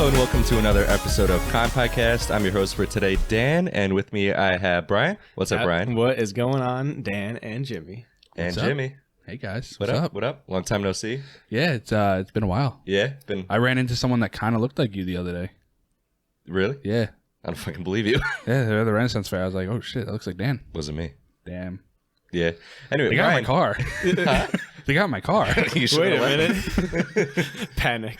and welcome to another episode of Con Podcast. I'm your host for today, Dan, and with me I have Brian. What's up, Brian? What is going on, Dan and Jimmy? And Jimmy. Hey guys, What's up? What up? Long time no see. Yeah, it's been a while. Yeah, I ran into someone that kind of looked like you the other day. Really? Yeah. I don't fucking believe you. Yeah, they're at the Renaissance Fair. I was like, oh shit, that looks like Dan. Wasn't me. Damn. Yeah. Anyway, They got my car. They got my car. Wait a minute. Panic.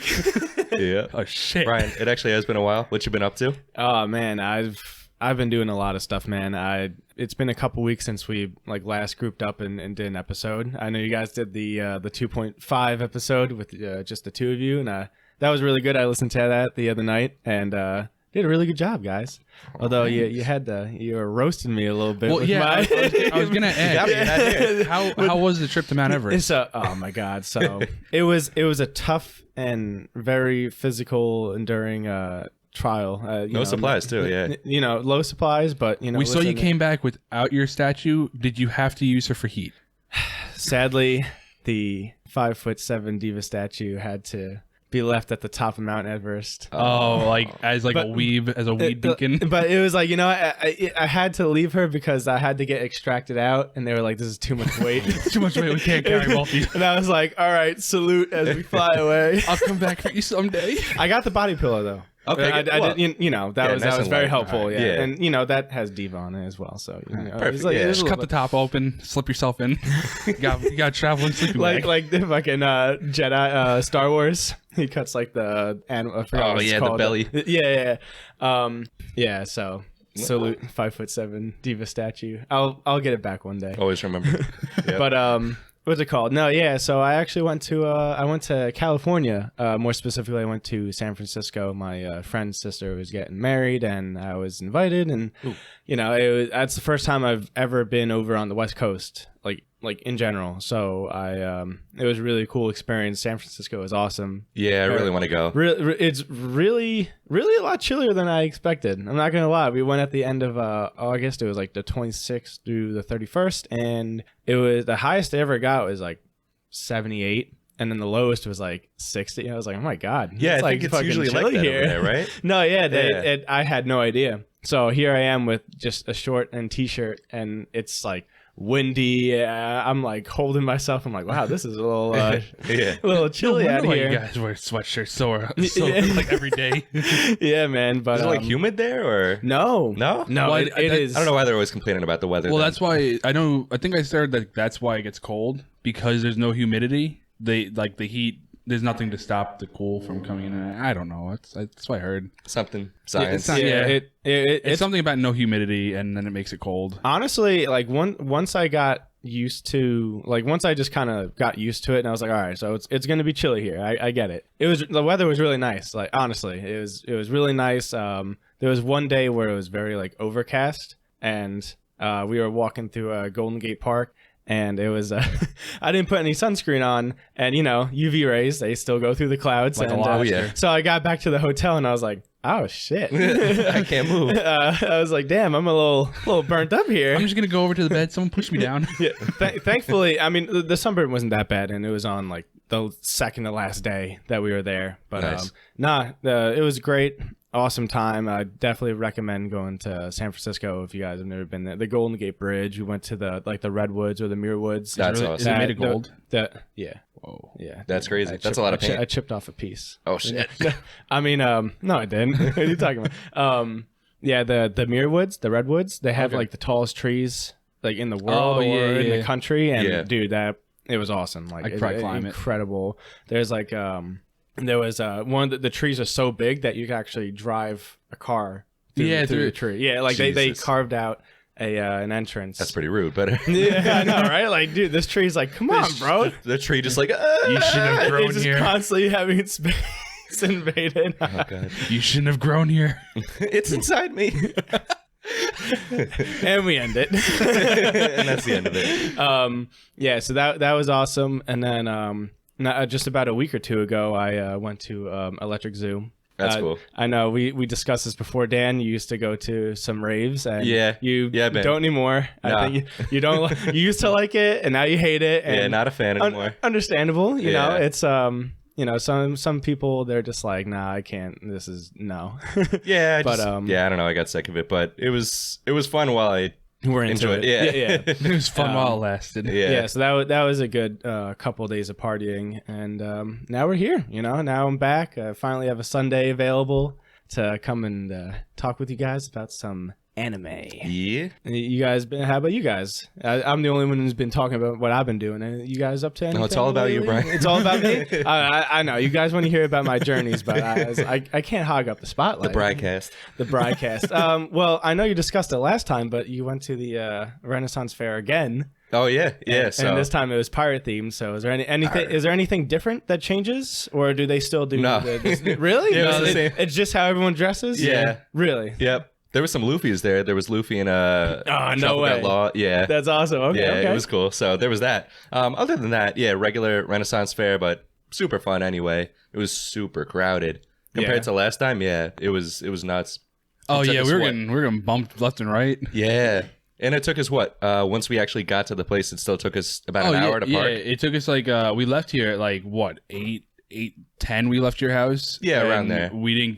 Yeah. Oh shit. Brian, it actually has been a while. What you been up to? Oh man, I've been doing a lot of stuff, man. It's been a couple weeks since we last grouped up and did an episode. I know you guys did the 2.5 episode with just the two of you, and that was really good. I listened to that the other night and did a really good job, guys. Although you were roasting me a little bit. Well, with yeah, my... I was gonna ask. How was the trip to Mount Everest? Oh my god! So it was a tough and very physical, enduring trial. No supplies too. Yeah. Low supplies, but we saw you came back without your statue. Did you have to use her for heat? Sadly, the 5'7" diva statue had to be left at the top of Mount Everest. Oh, as a weed beacon. But it was I had to leave her because I had to get extracted out, and they were like, "This is too much weight. Too much weight. We can't carry both of you." And I was like, "All right, salute as we fly away." I'll come back for you someday. I got the body pillow though. Okay, I did, that was very helpful. Right. Yeah, and that has diva on it as well. So perfect. Just cut the top open, slip yourself in. You got traveling sleeping bag. like the fucking Jedi Star Wars. He cuts the animal. I forgot what it's called. The belly. Yeah. So salute 5'7" diva statue. I'll get it back one day. Always remember. Yep. But what's it called? No, yeah. So I actually went to California. More specifically, I went to San Francisco. My friend's sister was getting married, and I was invited. And that's the first time I've ever been over on the West Coast, like in general. So it was a really cool experience. San Francisco is awesome. Yeah, I really want to go. It's really a lot chillier than I expected. I'm not gonna lie. We went at the end of August. It was like the 26th through the 31st, and it was the highest I ever got was 78, and then the lowest was 60. I was like, oh my god. Yeah, I think it's usually like that here, over there, right? No, yeah, I had no idea. So here I am with just a short and t-shirt, and it's windy. I'm holding myself. I'm like, wow, this is a little a little chilly out here. You guys wear sweatshirts so every day. Yeah, man. But is it humid there or no? Well, it is. I don't know why they're always complaining about the weather. Well, that's why I think I said that's why it gets cold, because there's no humidity. The heat. There's nothing to stop the cool from coming in. I don't know. That's what I heard. Something science. It's something about no humidity, and then it makes it cold. Honestly, once I got used to, once I just kind of got used to it, and I was like, all right, so it's gonna be chilly here. I get it. The weather was really nice. Honestly, it was really nice. There was one day where it was very overcast, and we were walking through Golden Gate Park. And it was, I didn't put any sunscreen on, and UV rays, they still go through the clouds. So I got back to the hotel, and I was like, oh shit, I can't move. I was like, damn, I'm a little burnt up here. I'm just gonna go over to the bed. Someone push me down. Yeah, thankfully, I mean, the sunburn wasn't that bad, and it was on the second to last day that we were there. But nice. It was great. Awesome time. I definitely recommend going to San Francisco if you guys have never been there. The Golden Gate Bridge. We went to the Redwoods or the Muirwoods. That's awesome. Is it made of gold? Yeah. Whoa. Yeah. That's crazy. That's a lot of paint. I chipped off a piece. Oh shit. I mean, no, I didn't. What are you talking about? Yeah, the Muirwoods, the Redwoods. They have the tallest trees in the world or in the country, and dude, it was awesome. I could probably climb incredible. There's there was one of the trees are so big that you can actually drive a car through the tree. Yeah, they carved out an entrance. That's pretty rude, but yeah, I know, right? Dude, this tree's come on, bro. The tree just you shouldn't have grown it's here. Just constantly having its space invaded. Oh god, you shouldn't have grown here. It's inside me. And we end it. And that's the end of it. Yeah, so that was awesome. And then just about a week or two ago, I went to Electric Zoo. That's cool. I know we discussed this before, Dan. You used to go to some raves, and you don't anymore. Nah. I think you don't. You used to like it, and now you hate it. And not a fan anymore. Understandable, you know. It's some people they're just like, nah, I can't. This is no. Yeah, But, I don't know. I got sick of it, but it was fun while I we're into enjoyed it. it. Yeah. It was fun while it lasted. Yeah, so that was a good couple of days of partying, and now we're here. Now I'm back. I finally have a Sunday available to come and talk with you guys about some anime. Yeah. You guys, how about you guys? I'm the only one who's been talking about what I've been doing. You guys up to anything? No, it's all about you, lately? Brian. It's all about me. I know you guys want to hear about my journeys, but I can't hog up the spotlight. The broadcast. The broadcast. Well, I know you discussed it last time, but you went to the Renaissance Fair again. Oh yeah, yeah. And this time it was pirate themed. So is there anything? Is there anything different that changes, or do they still do? No. Really? Yeah, No, it's the same. it's just how everyone dresses. Yeah. Really? Yep. There was some Luffy's there. There was Luffy and Oh, no Shuffle way. Got Law. Yeah. That's awesome. Okay. Yeah, okay. it was cool. So there was that. Other than that, yeah, regular Renaissance Fair, but super fun anyway. It was super crowded compared to last time. Yeah, it was nuts. Oh It took yeah, us we were what? getting bumped left and right. Yeah, and it took us what? Once we actually got to the place, it still took us about an hour to park. Yeah, it took us like we left here at like what 8:10. We left your house. Yeah, around and there. We didn't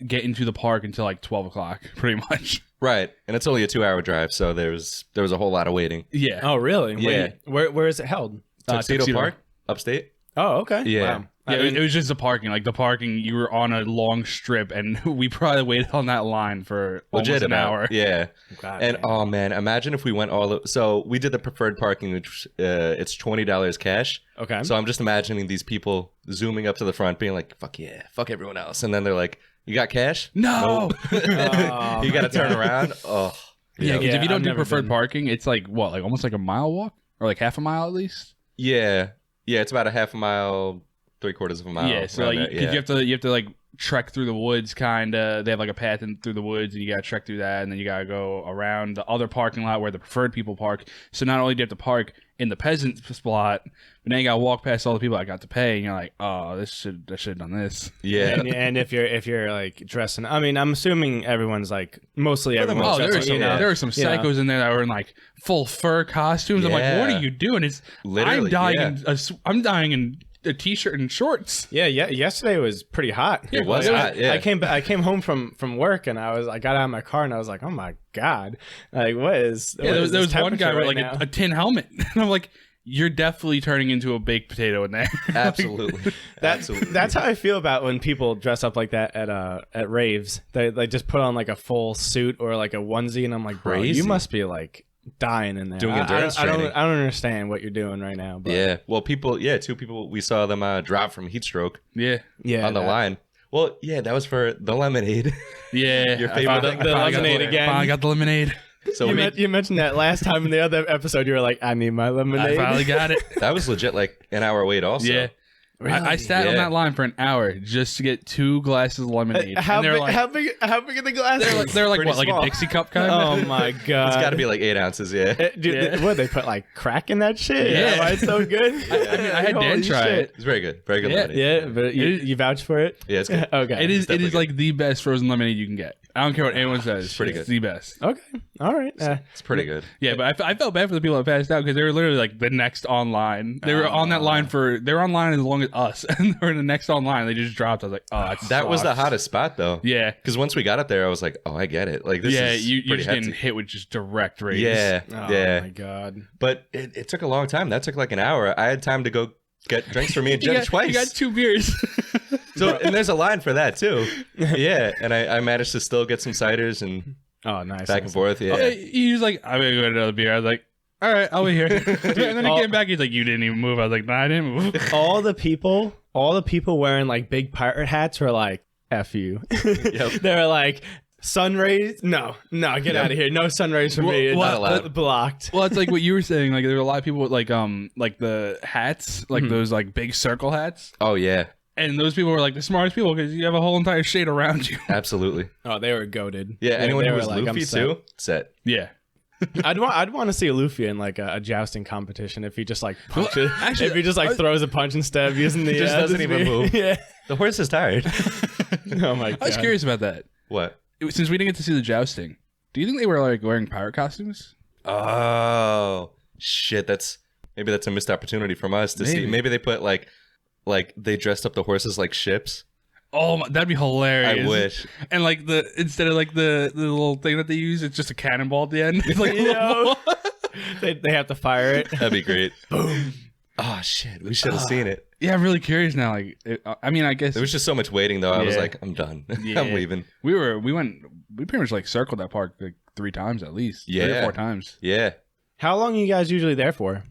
get into the park until like 12 o'clock, pretty much. Right, and it's only a 2-hour drive, so there was a whole lot of waiting. Yeah. Oh, really? Yeah. Wait, where is it held? Tuxedo Tuxedo. Park, upstate. Oh, okay. Yeah. Wow. Yeah, it was just the parking. Like the parking, you were on a long strip, and we probably waited on that line for almost Legit an hour. Yeah. God, And man. oh man, imagine if we went so we did the preferred parking, which it's $20 cash. Okay. So I'm just imagining these people zooming up to the front, being like, "Fuck yeah, fuck everyone else," and then they're like, "You got cash? No. Oh, You got to turn around." Oh, Yeah, because if you don't I've do never preferred been. parking, it's like what, like almost like a mile walk, or like half a mile at least. yeah. It's about a half a mile, 3/4 of a mile. Yeah, so around like there, because you have to like trek through the woods, kind of. They have like a path in through the woods, and you gotta trek through that, and then you gotta go around the other parking lot where the preferred people park. So not only do you have to park in the peasant spot, but then you gotta walk past all the people I got to pay, and you're like, oh, I should have done this. Yeah. And if you're like dressing, I mean, I'm assuming everyone's like mostly the everyone's most, Oh, dressing. there were some you know. psychos in there that were in like full fur costumes. I'm like, what Yeah. are you doing? It's Literally, I'm dying in a t-shirt and shorts. Yeah. Yesterday was pretty hot. It was hot, yeah. I came home from work and I got out of my car and I was like, oh my god, like what is? Yeah, there was this one guy temperature with right like now? a tin helmet, and I'm like, you're definitely turning into a baked potato in there. Absolutely. Absolutely. That's how I feel about when people dress up like that at raves. They just put on like a full suit or like a onesie, and I'm like, bro, Crazy. you must be like dying in there. Doing endurance I don't training. understand what you're doing right now. But Yeah. Well, two people, we saw them drop from heat stroke Yeah, yeah, on the line. Well, yeah, that was for the lemonade. yeah. Your I favorite- finally- the I finally got lemonade again. Finally got the lemonade. So You mentioned that last time in the other episode. You were like, I need my I lemonade. finally got it. that was legit like an hour wait also. Yeah. I sat on Yeah. that line for an hour just to get 2 glasses of lemonade. How and they're big? like, How big are the glasses? they're like Pretty what, like small. a Dixie cup kind Oh of? my god! It's got to be like 8 ounces, yeah. Dude, Yeah. what they put like crack in that shit? Yeah. Why it's so good? I mean, I had Dan Holy try shit. it. It's very good. Very good Yeah. lemonade. Yeah, but you vouch for it? Yeah, it's good. Okay. It is definitely like the best frozen lemonade you can get. I don't care what anyone says. It's pretty good. the best. Okay. All right. It's pretty good. Yeah, but I felt bad for the people that passed out because they were literally like the next online. They were on that line they were online as long as us, and they were in the next online. They just dropped. I was like, oh, That was the sucks. hottest spot though. Yeah, Because once we got up there, I was like, oh, I get it. Like this yeah. is You're pretty just getting hefty. hit with just direct rays. Yeah, Oh yeah. my god. But it took a long time. That took like an hour. I had time to go get drinks for me and Jen twice. You got 2 beers. So and there's a line for that too. Yeah, and I managed to still get some ciders and Oh, nice. back and forth. Yeah. He was like, I'm gonna go get another beer. I was like, all right, I'll be here. And then he came back. He's like, you didn't even move. I was like, nah, I didn't move. All the people wearing like big pirate hats were like, "F you." Yep. They were like, "Sun rays? No, get out of here. No sun rays for me. Well, not allowed. Blocked." Well, it's like what you were saying. Like there were a lot of people with like the hats, like those like big circle hats. Oh yeah, And those people were like the smartest people because you have a whole entire shade around you. absolutely. Oh, they were goated. Yeah, anyone they who were was like, Luffy I'm set. too, set. Yeah. I'd want to see Luffy in like a jousting competition if he just like punches, actually, if he just like throws a punch instead of using the Just doesn't the even spear. move. Yeah. The horse is tired. Oh my god. I was curious about that. What? Since we didn't get to see the jousting, do you think they were like wearing pirate costumes? Oh shit! Maybe that's a missed opportunity from us to see. Maybe. Maybe they put like like they dressed up the horses like ships. Oh, that'd be hilarious. I wish. And like instead of like the little thing that they use, it's just a cannonball at the end. It's like a little Yo. ball. They have to fire it. That'd be great. Boom. Oh shit, we should have seen it. Yeah, I'm really curious now. Like, I mean, I guess There was just so much waiting though. I was Yeah. like, I'm done. Yeah. I'm leaving. we pretty much like circled that park like 3 times at least. 3 or Yeah. 4 times. Yeah. How long are you guys usually there for?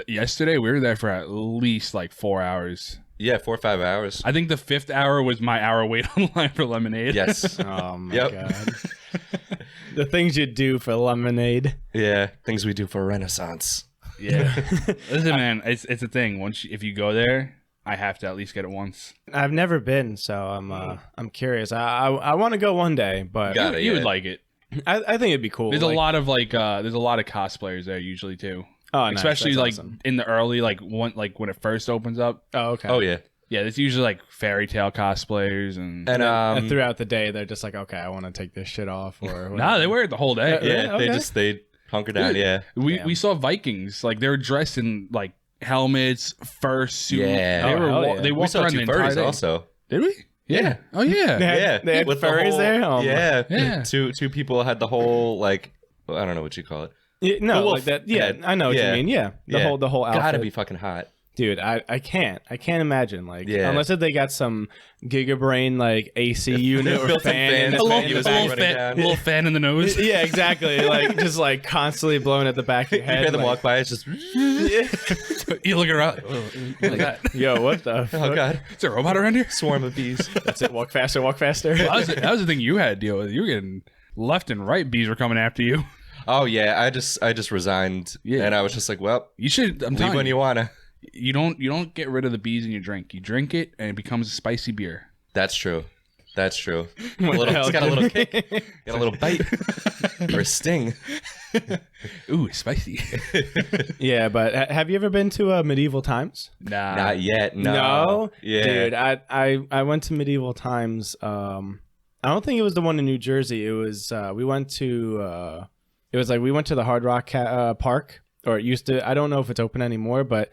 Yesterday we were there for at least like 4 hours. Yeah, 4 or 5 hours. I think the 5th hour was my hour wait online for lemonade. Yes. Oh my Yep. god. The things you do for lemonade. Yeah. Things we do for Renaissance. Yeah. Listen, man, it's a thing. If you go there, I have to at least get it once. I've never been, so I'm curious. I want to go one day, but Got it. You would yeah. like it. I think it'd be cool. There's like, a lot of there's a lot of cosplayers there usually too. oh, nice. Especially That's like awesome. in the early when it first opens up. Oh, okay. Oh yeah. Yeah, it's usually like fairy tale cosplayers and And throughout the day, they're just like, okay, I want to take this shit off, or nah, they wear it the whole day. Yeah, okay. they hunker down. Dude. Yeah. We saw Vikings like they were dressed in like helmets, fur suit. Yeah. they Oh, were hell yeah. they We walked saw around the 2 entire furries day. also. Did we? Yeah. Oh yeah. They had- Yeah. they had with the furries whole- there? Oh, yeah. Yeah. Two people had the whole like I don't know what you call it. Yeah, no, The wolf like that. Yeah, head. I know what Yeah. you mean. Yeah, the Yeah. whole outfit. Gotta be fucking hot. Dude, I can't imagine like Yeah. unless if they got some gigabrain like AC unit or Built-in fan fan in that's the fan back you of was the running back. down. little fan in the nose. Yeah, exactly. Like just like constantly blowing at the back of your You head. hear them like, walk by, it's just You look around. What is that? Yo, what the? oh fuck? god, Is there a robot around here? swarm of bees. That's it. Walk faster. Walk faster. That was the thing you had to deal with. You were getting left and right. Bees were coming after you. Oh yeah, I just resigned. Yeah. And I was just like, well, You should. I'm leave telling when you. you wanna. You don't get rid of the bees in your drink. You drink it and it becomes a spicy beer. That's true. That's true. What the hell, It's got a little dude? kick. Got a little bite. Or a sting. Ooh, spicy. Yeah, but have you ever been to medieval times? Nah. Not yet. No. No? Yeah. Dude, I went to medieval times. I don't think it was the one in New Jersey. It was we went to we went to the Hard Rock Park, or it used to. I don't know if it's open anymore, but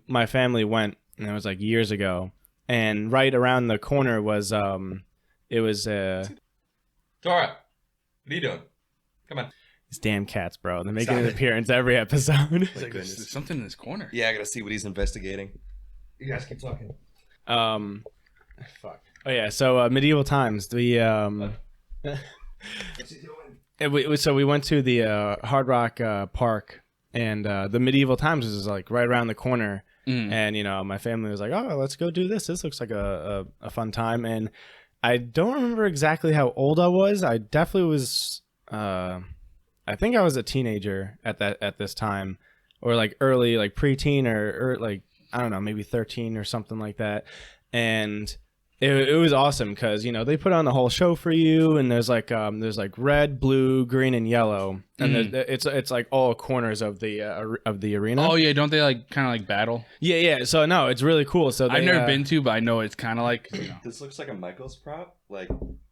my family went, and it was like years ago. And right around the corner was Tora, what are you doing? Come on. these damn cats, bro. They're making Stop an it. appearance every episode. There's something in this corner. Yeah, I gotta see what he's investigating. You guys keep talking. Fuck. Oh yeah, so medieval times. What's he doing? So we went to the Hard Rock Park, and the medieval times was like right around the corner. And my family was like, "Oh, let's go do this. This looks like a fun time." And I don't remember exactly how old I was. I definitely was. I think I was a teenager at this time, or like early, like preteen, or like I don't know, maybe 13 or something like that. And it was awesome because they put on the whole show for you, and there's like red, blue, green, and yellow, and it's like all corners of the arena. Oh yeah, don't they like kind of like battle? Yeah. So no, it's really cool. So I've never been to, but I know it's kind of like. This looks like a Michael's prop, but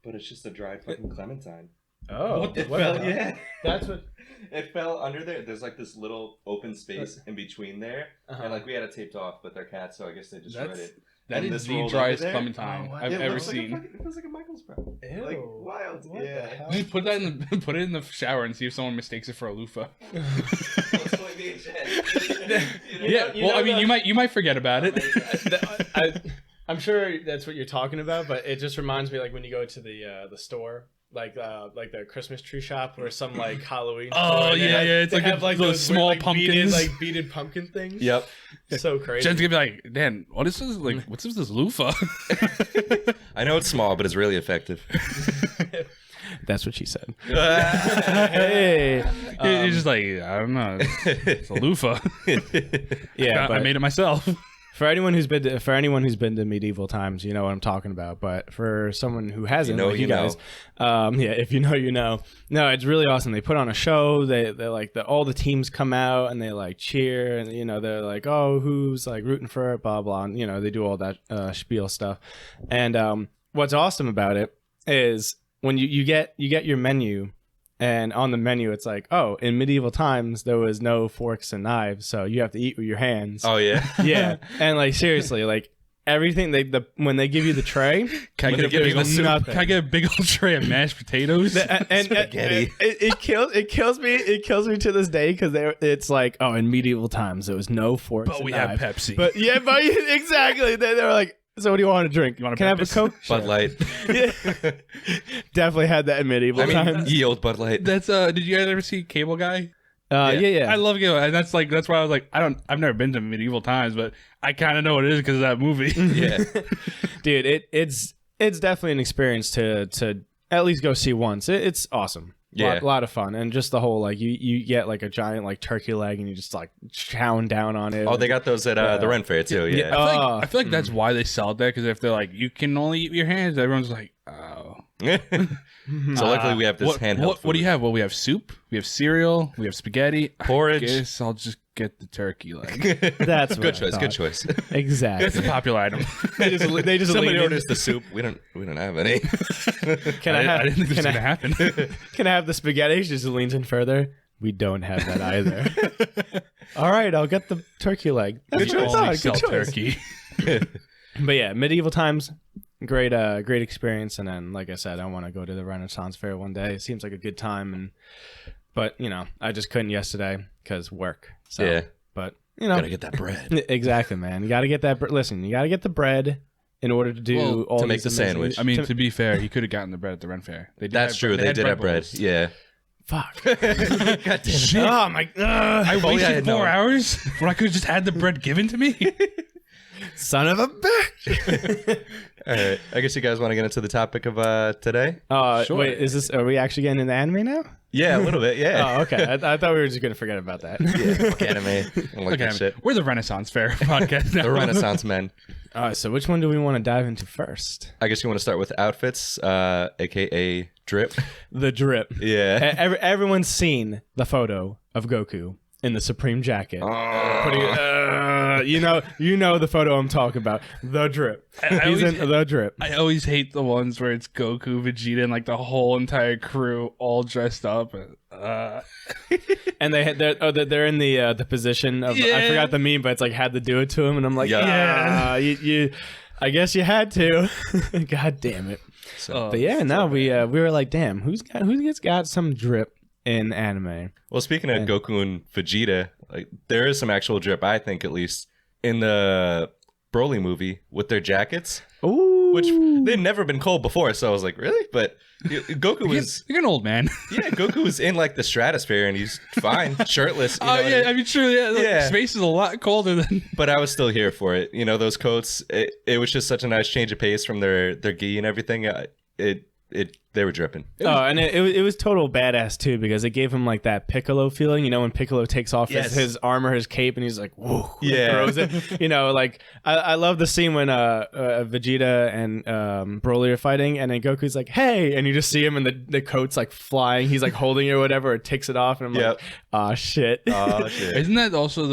it's just a dried fucking clementine. Oh, It what fell, the hell? yeah. That's what. It fell under there. There's like this little open space in between there, Uh-huh. and like we had it taped off, but they're cats, so I guess they just read it. That And is this the rolled driest under there? clementine Oh, I've It ever looks like a seen. fucking- it feels like a Michael's prop. Ew. Like wild. What the Yeah. hell? You put that put it in the shower and see if someone mistakes it for a loofah. It's only me and Jen. Yeah, well, I mean, you might forget about it. I'm sure that's what you're talking about, but it just reminds me like when you go to the store, like the Christmas tree shop or some like Halloween. Oh, store, and they yeah, have- yeah, it's they like have those those small weird, pumpkins. beaded pumpkin things. Yep. So crazy. Jen's gonna be like, Dan, what is this? Like, what's this loofah? I know it's small, but it's really effective. That's what she said. Hey, You're just like, I don't know, it's a loofah. yeah, I but made it myself. for anyone who's been to medieval times, you know what I'm talking about. But for someone who hasn't, know, like you guys, yeah, if you know, you know. No, it's really awesome. They put on a show. They like all the teams come out and they like cheer, and they're like, oh, who's like rooting for it, blah blah. And, they do all that spiel stuff. And what's awesome about it is when you get your menu, And on the menu, it's like, oh, in medieval times, there was no forks and knives, so you have to eat with your hands. Oh yeah. Yeah. And like, seriously, like everything when they give you the tray, Can I get a big old tray of mashed potatoes? and Spaghetti. it kills me to this day because it's like, oh, in medieval times there was no forks But and we have knives. Pepsi. But exactly. They were like, so what do you want to drink? You want a Can I have a Pepsi? Coke? Bud Light. Yeah. Definitely had that in medieval I mean, times. ye old Bud Light. That's did you guys ever see Cable Guy? Yeah. I love Cable Guy, and that's why I was like, I've never been to medieval times, but I kind of know what it is because of that movie. Yeah. Dude, it's definitely an experience to at least go see once. It's awesome. Yeah. A lot of fun. And just the whole, like, you get like a giant like turkey leg and you just like chowing down on it. Oh, they got those at the Ren Fair too. Yeah. I feel like that's why they sell it there, because if they're like, you can only eat with your hands, everyone's like, oh. So luckily we have this handheld. What do you have? Well, we have soup, we have cereal, we have spaghetti. Porridge. I guess I'll just get the turkey leg. That's what good I choice. thought. Good choice. It's a Exactly. popular item. they just Somebody lean in. orders the soup. We don't have any. Can I have? I didn't think this was can gonna I, happen. can I have the spaghetti? She just leans in further. We don't have that either. All right, I'll get the turkey leg. That's what I Only thought. sell Good choice. turkey. But yeah, medieval times, great experience. And then, like I said, I want to go to the Renaissance Fair one day. It seems like a good time, but I just couldn't yesterday because work. So, Yeah. But Gotta get that bread. exactly, man. You got to get that. Listen, you got to get the bread in order to do all to make these the amazing- sandwich. I mean, to be fair, he could have gotten the bread at the Ren Fair. They did That's have true. They did have bread. bowls. Yeah. Fuck. God damn it. Shit. Oh my. I If only I wasted had 4 known. hours when I could have just had the bread given to me. Son of a bitch. All right. I guess you guys want to get into the topic of today? Sure. Wait, are we actually getting into anime now? Yeah, a little bit. Yeah. Oh, okay. I thought we were just gonna forget about that. Yeah. Fuck anime. I don't like that shit. We're the Renaissance Fair podcast now. The Renaissance men. All right. So which one do we want to dive into first? I guess you want to start with outfits, aka drip. The drip. Yeah. Everyone's seen the photo of Goku in the Supreme jacket. You know the photo I'm talking about. The drip. He's in the drip. I always hate the ones where it's Goku, Vegeta, and like the whole entire crew all dressed up. And they're in the position of I forgot the meme, but it's like had to do it to him, and I'm like, Yeah. you I guess you had to. God damn it. But yeah, now we were like, damn, who's got some drip in anime? Well, speaking of Goku and Vegeta, like there is some actual drip, I think, at least in the Broly movie with their jackets, Ooh. which they'd never been cold before. So I was like, really? But Goku was, You're an old man. yeah, Goku was in like the stratosphere and he's fine, shirtless. You know what I mean? I mean, true. Yeah, Yeah. Space is a lot colder than. But I was still here for it. You know, those coats. It was just such a nice change of pace from their gi and everything. They were dripping. And it was total badass too, because it gave him like that Piccolo feeling, when Piccolo takes off his armor, his cape, and he's like, whoa, Yeah. throws it. Like I love the scene when Vegeta and Broly are fighting, and then Goku's like, hey, and you just see him and the coat's like flying, he's like holding it or whatever, or takes it off, and I'm like, aw shit. Oh shit. Isn't that also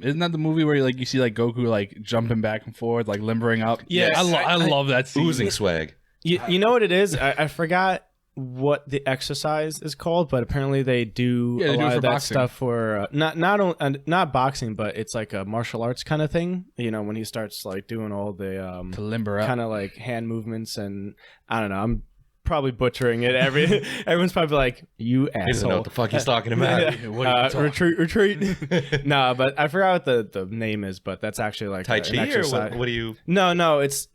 isn't that the movie where like you see like Goku like jumping back and forth, like limbering up? Yes. I love that scene. Oozing swag. You know what it is? I forgot what the exercise is called, but apparently they do Yeah, they a do it lot for of that boxing. stuff for not boxing, but it's like a martial arts kind of thing. When he starts like doing all the to limber up. kind of like hand movements, and I don't know. I'm probably butchering it. Everyone's probably like, you He doesn't know asshole. what the fuck he's talking about. Retreat. Nah, but I forgot what the name is, but that's actually like Tai an Chi or exercise. what do you? No, it's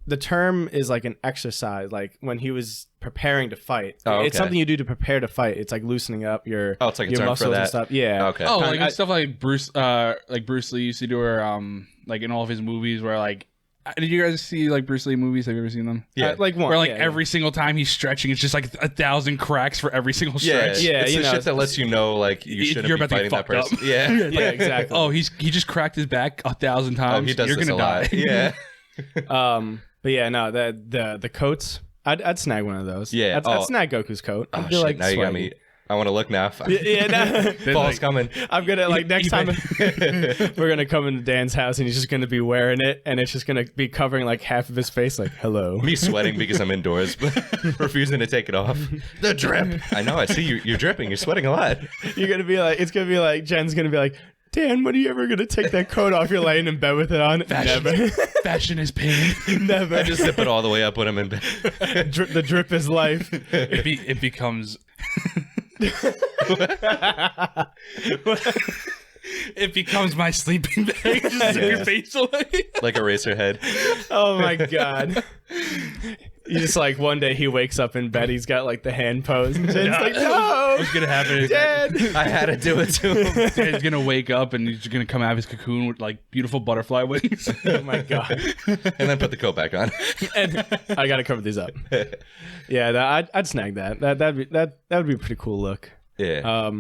the term is like an exercise, like when he was preparing to fight. Oh, It's okay. something you do to prepare to fight. It's like loosening up your Oh, it's like a your term for muscles that. and stuff. Yeah. Okay. Oh, Kinda- like stuff like Bruce Lee used to do, or like in all of his movies, where like, did you guys see like Bruce Lee movies? Have you ever seen them? Yeah. Like one. Where like yeah, every single time he's stretching, it's just like 1,000 cracks for every single Yeah, stretch. Yeah, it's you the know, shit that lets you know like you shouldn't You're be about to get fighting that fucked up. person. Yeah. Yeah, exactly. Oh, he just cracked his back 1,000 times. Oh, he does You're this gonna a lot. die. Yeah. But yeah, no, the coats. I'd snag one of those. Yeah. I'd snag Goku's coat. Oh I'd be shit! like, Now you got swaggy. me. I want to look now. Yeah, Fall's coming. I'm gonna next time we're gonna come into Dan's house and he's just gonna be wearing it and it's just gonna be covering like half of his face. Like, hello. Me sweating because I'm indoors, but refusing to take it off. The drip. I know. I see you. You're dripping. You're sweating a lot. You're gonna be like, it's gonna be like Jen's gonna be like, Dan, when are you ever gonna take that coat off? You're laying in bed with it on. Never. Fashion is pain. Never. I just zip it all the way up when I'm in bed. The drip is life. It becomes. It becomes my sleeping bag. Just zip your face away. Like a racer head. Oh my god. You just like one day he wakes up in bed, he's got like the hand pose, and Jen's like, no, What's gonna happen? Dad. I had to do it to him. Dan's gonna wake up and he's gonna come out of his cocoon with like beautiful butterfly wings. Oh my god. And then put the coat back on. And I gotta cover these up. Yeah, I'd snag that. That would be a pretty cool look. Yeah.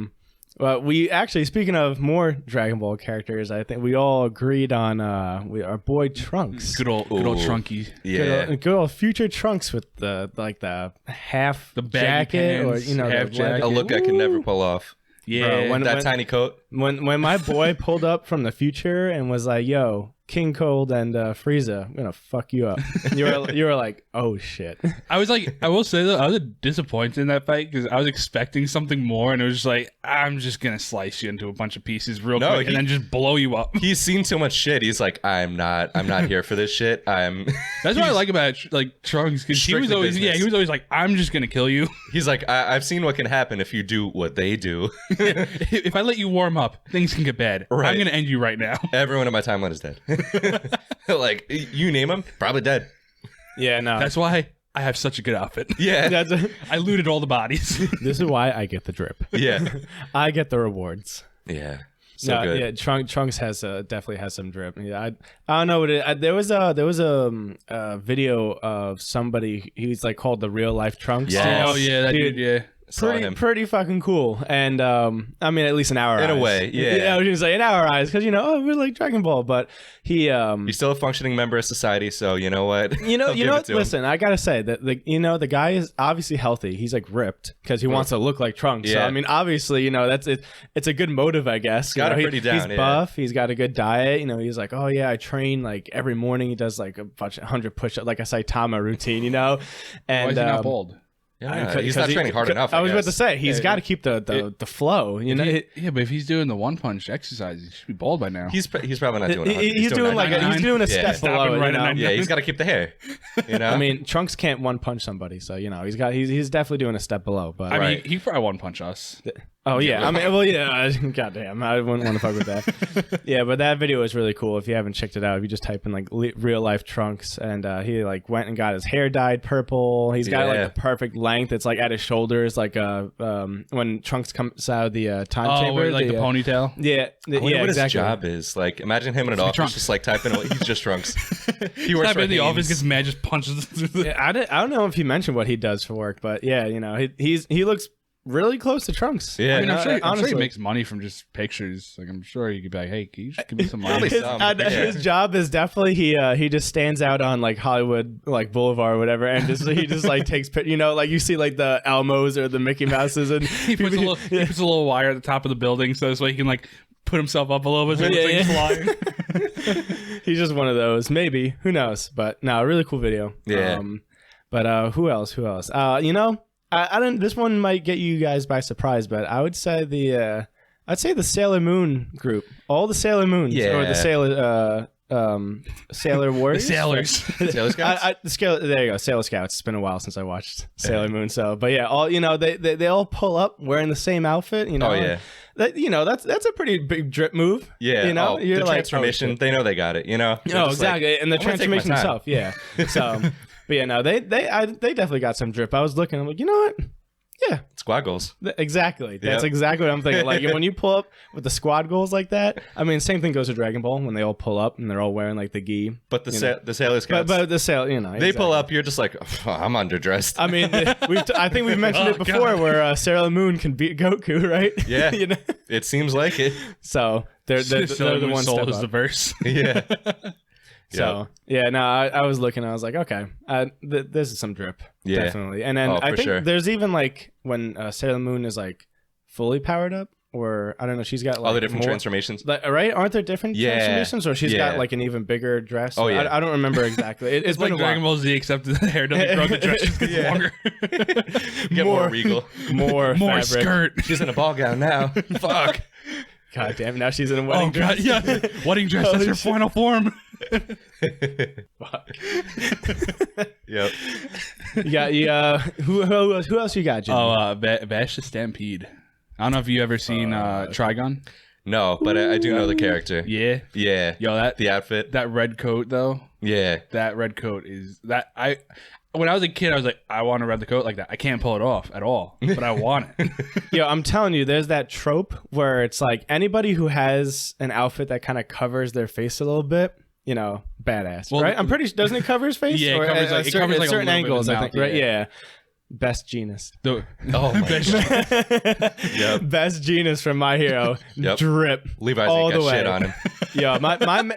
Well, we actually, speaking of more Dragon Ball characters, I think we all agreed on our boy Trunks. Good old Trunky. Yeah. Good old future Trunks with the half The baggy jacket pants, or half the jacket. A look I can never pull off. Yeah. Bro, That tiny coat. When my boy pulled up from the future and was like, "Yo, King Cold and Frieza, I'm gonna fuck you up," you were like, "Oh shit." I was like, I will say though, I was disappointed in that fight because I was expecting something more, and it was just like, I'm just gonna slice you into a bunch of pieces real quick and then just blow you up. He's seen so much shit. He's like, I'm not here for this shit. That's what I like about like Trunks, because he was Strictly always business. he was always like, I'm just gonna kill you. He's like, I've seen what can happen if you do what they do. If I let you warm up, things can get bad. Right. I'm gonna end you right now. Everyone in my timeline is dead. Like, you name him, probably dead. Yeah, no. That's why I have such a good outfit. Yeah. I looted all the bodies. This is why I get the drip. Yeah. I get the rewards. Yeah. So good. Yeah, Trunks has definitely has some drip. Yeah, I don't know what it. There was a video of somebody. He's like called the real life Trunks. Yes. Oh yeah, that dude. Yeah. Saw him. Pretty fucking cool. And I mean, at least in our eyes. In a way, yeah. I was gonna say in our eyes, because we're like Dragon Ball, but he He's still a functioning member of society, so you know what? you know what? Listen, I gotta say that the guy is obviously healthy. He's like ripped because he wants to look like Trunks. So Yeah. I mean, obviously, that's it. It's a good motive, I guess. Got it pretty down. He's buff. He's got a good diet. He's like, oh yeah, I train like every morning. He does like a bunch of 100 push-ups, like a Saitama routine. And Why is he not bald? Yeah, he's not training hard enough. I was about to guess. say he's got to keep the flow. Yeah, but if he's doing the one punch exercise, he should be bald by now. He's probably not doing. He's doing like he's doing a step Stop below. him right at 99. Yeah, he's got to keep the hair. I mean, Trunks can't one punch somebody, so he's definitely doing a step below. But I mean, Right. he probably one punch us. oh yeah, I mean, well yeah, goddamn, I wouldn't want to fuck with that. Yeah, but that video is really cool. If you haven't checked it out, if you just type in like real life Trunks, and he like went and got his hair dyed purple. He's got like the perfect length. It's like at his shoulders, like when Trunks comes out of the time chamber, like the ponytail. Yeah, I wonder what exactly. his job is. Like, imagine him in an office Trunks. just like typing away. He's just Trunks. He works Type for in the office, Haynes. gets mad, just punches through the. Yeah, I don't know if he mentioned what he does for work, but yeah, he looks really close to Trunks. Yeah, I mean, I'm sure he honestly. makes money from just pictures. Like, I'm sure he could be like, "Hey, can you just give me some money?" Probably some. His job is definitely he just stands out on like Hollywood like Boulevard or whatever, and he just like takes like you see like the Elmos or the Mickey Mouses, and he puts a little wire at the top of the building so this way he can like put himself up a little bit so Yeah, things fly. he's just one of those. Maybe, who knows? But no, really cool video. Yeah. But who else? I don't. This one might get you guys by surprise, but I would say I'd say the Sailor Moon group, all the Sailor Moons, or the Sailor Warriors, Sailors. Sailor Scouts? There you go, Sailor Scouts. It's been a while since I watched Sailor Moon, so but yeah, all they all pull up wearing the same outfit. Oh yeah. That's a pretty big drip move. Yeah. You're the like, transformation. They know they got it. They're Oh, just exactly, like, and the "I'm gonna take my transformation time." itself, yeah. So, but yeah, no, they definitely got some drip. I was looking, I'm like, you know what? Yeah, Squad goals. exactly. That's Yep. exactly what I'm thinking. Like when you pull up with the squad goals like that, I mean, same thing goes to Dragon Ball when they all pull up and they're all wearing like the gi. But the Sailor Scouts, But the sail, they exactly. pull up. You're just like, "Oh, I'm underdressed. I mean, I think we've mentioned it before, where Sailor Moon can beat Goku, right? Yeah. You know? It seems like it. So they're the one step is up. the verse. Yeah. So yeah, no, I was looking. I was like, okay, this is some drip, Yeah. definitely. And then Oh, I for think sure. there's even like when Sailor Moon is like fully powered up, or I don't know. She's got like all the different more, transformations. like, right? Aren't there different transformations? Or she's got like an even bigger dress. Oh yeah. I don't remember exactly. It's been like a while. Dragon Ball Z, except the hair doesn't grow, the dress just gets longer. Get more regal. more More fabric. skirt. She's in a ball gown now. Fuck. God damn! Now she's in a wedding Oh dress. god, yeah, wedding dress. That's her final form. Fuck. Yep. Who else you got, Jimmy? Oh, Bash the Stampede. I don't know if you ever seen Trigon. No, but I do know the character. Yeah. Yeah. Yo, The outfit. that red coat though. Yeah. That red coat is that when I was a kid, I was like, I want to wear the coat like that. I can't pull it off at all, but I want it. Yo, I'm telling you, there's that trope where it's like anybody who has an outfit that kind of covers their face a little bit, you know, badass, Well, right? I'm pretty sure, doesn't it cover his face? Yeah, it Or covers, like, at it covers, like, a certain little bit of angles, his I think, mouth, right? yeah. Yeah. Best Genus. Oh my god. Yep. Best Genus from My Hero. Yep. Drip. Levi's all ain't got the way. shit on him. Yo,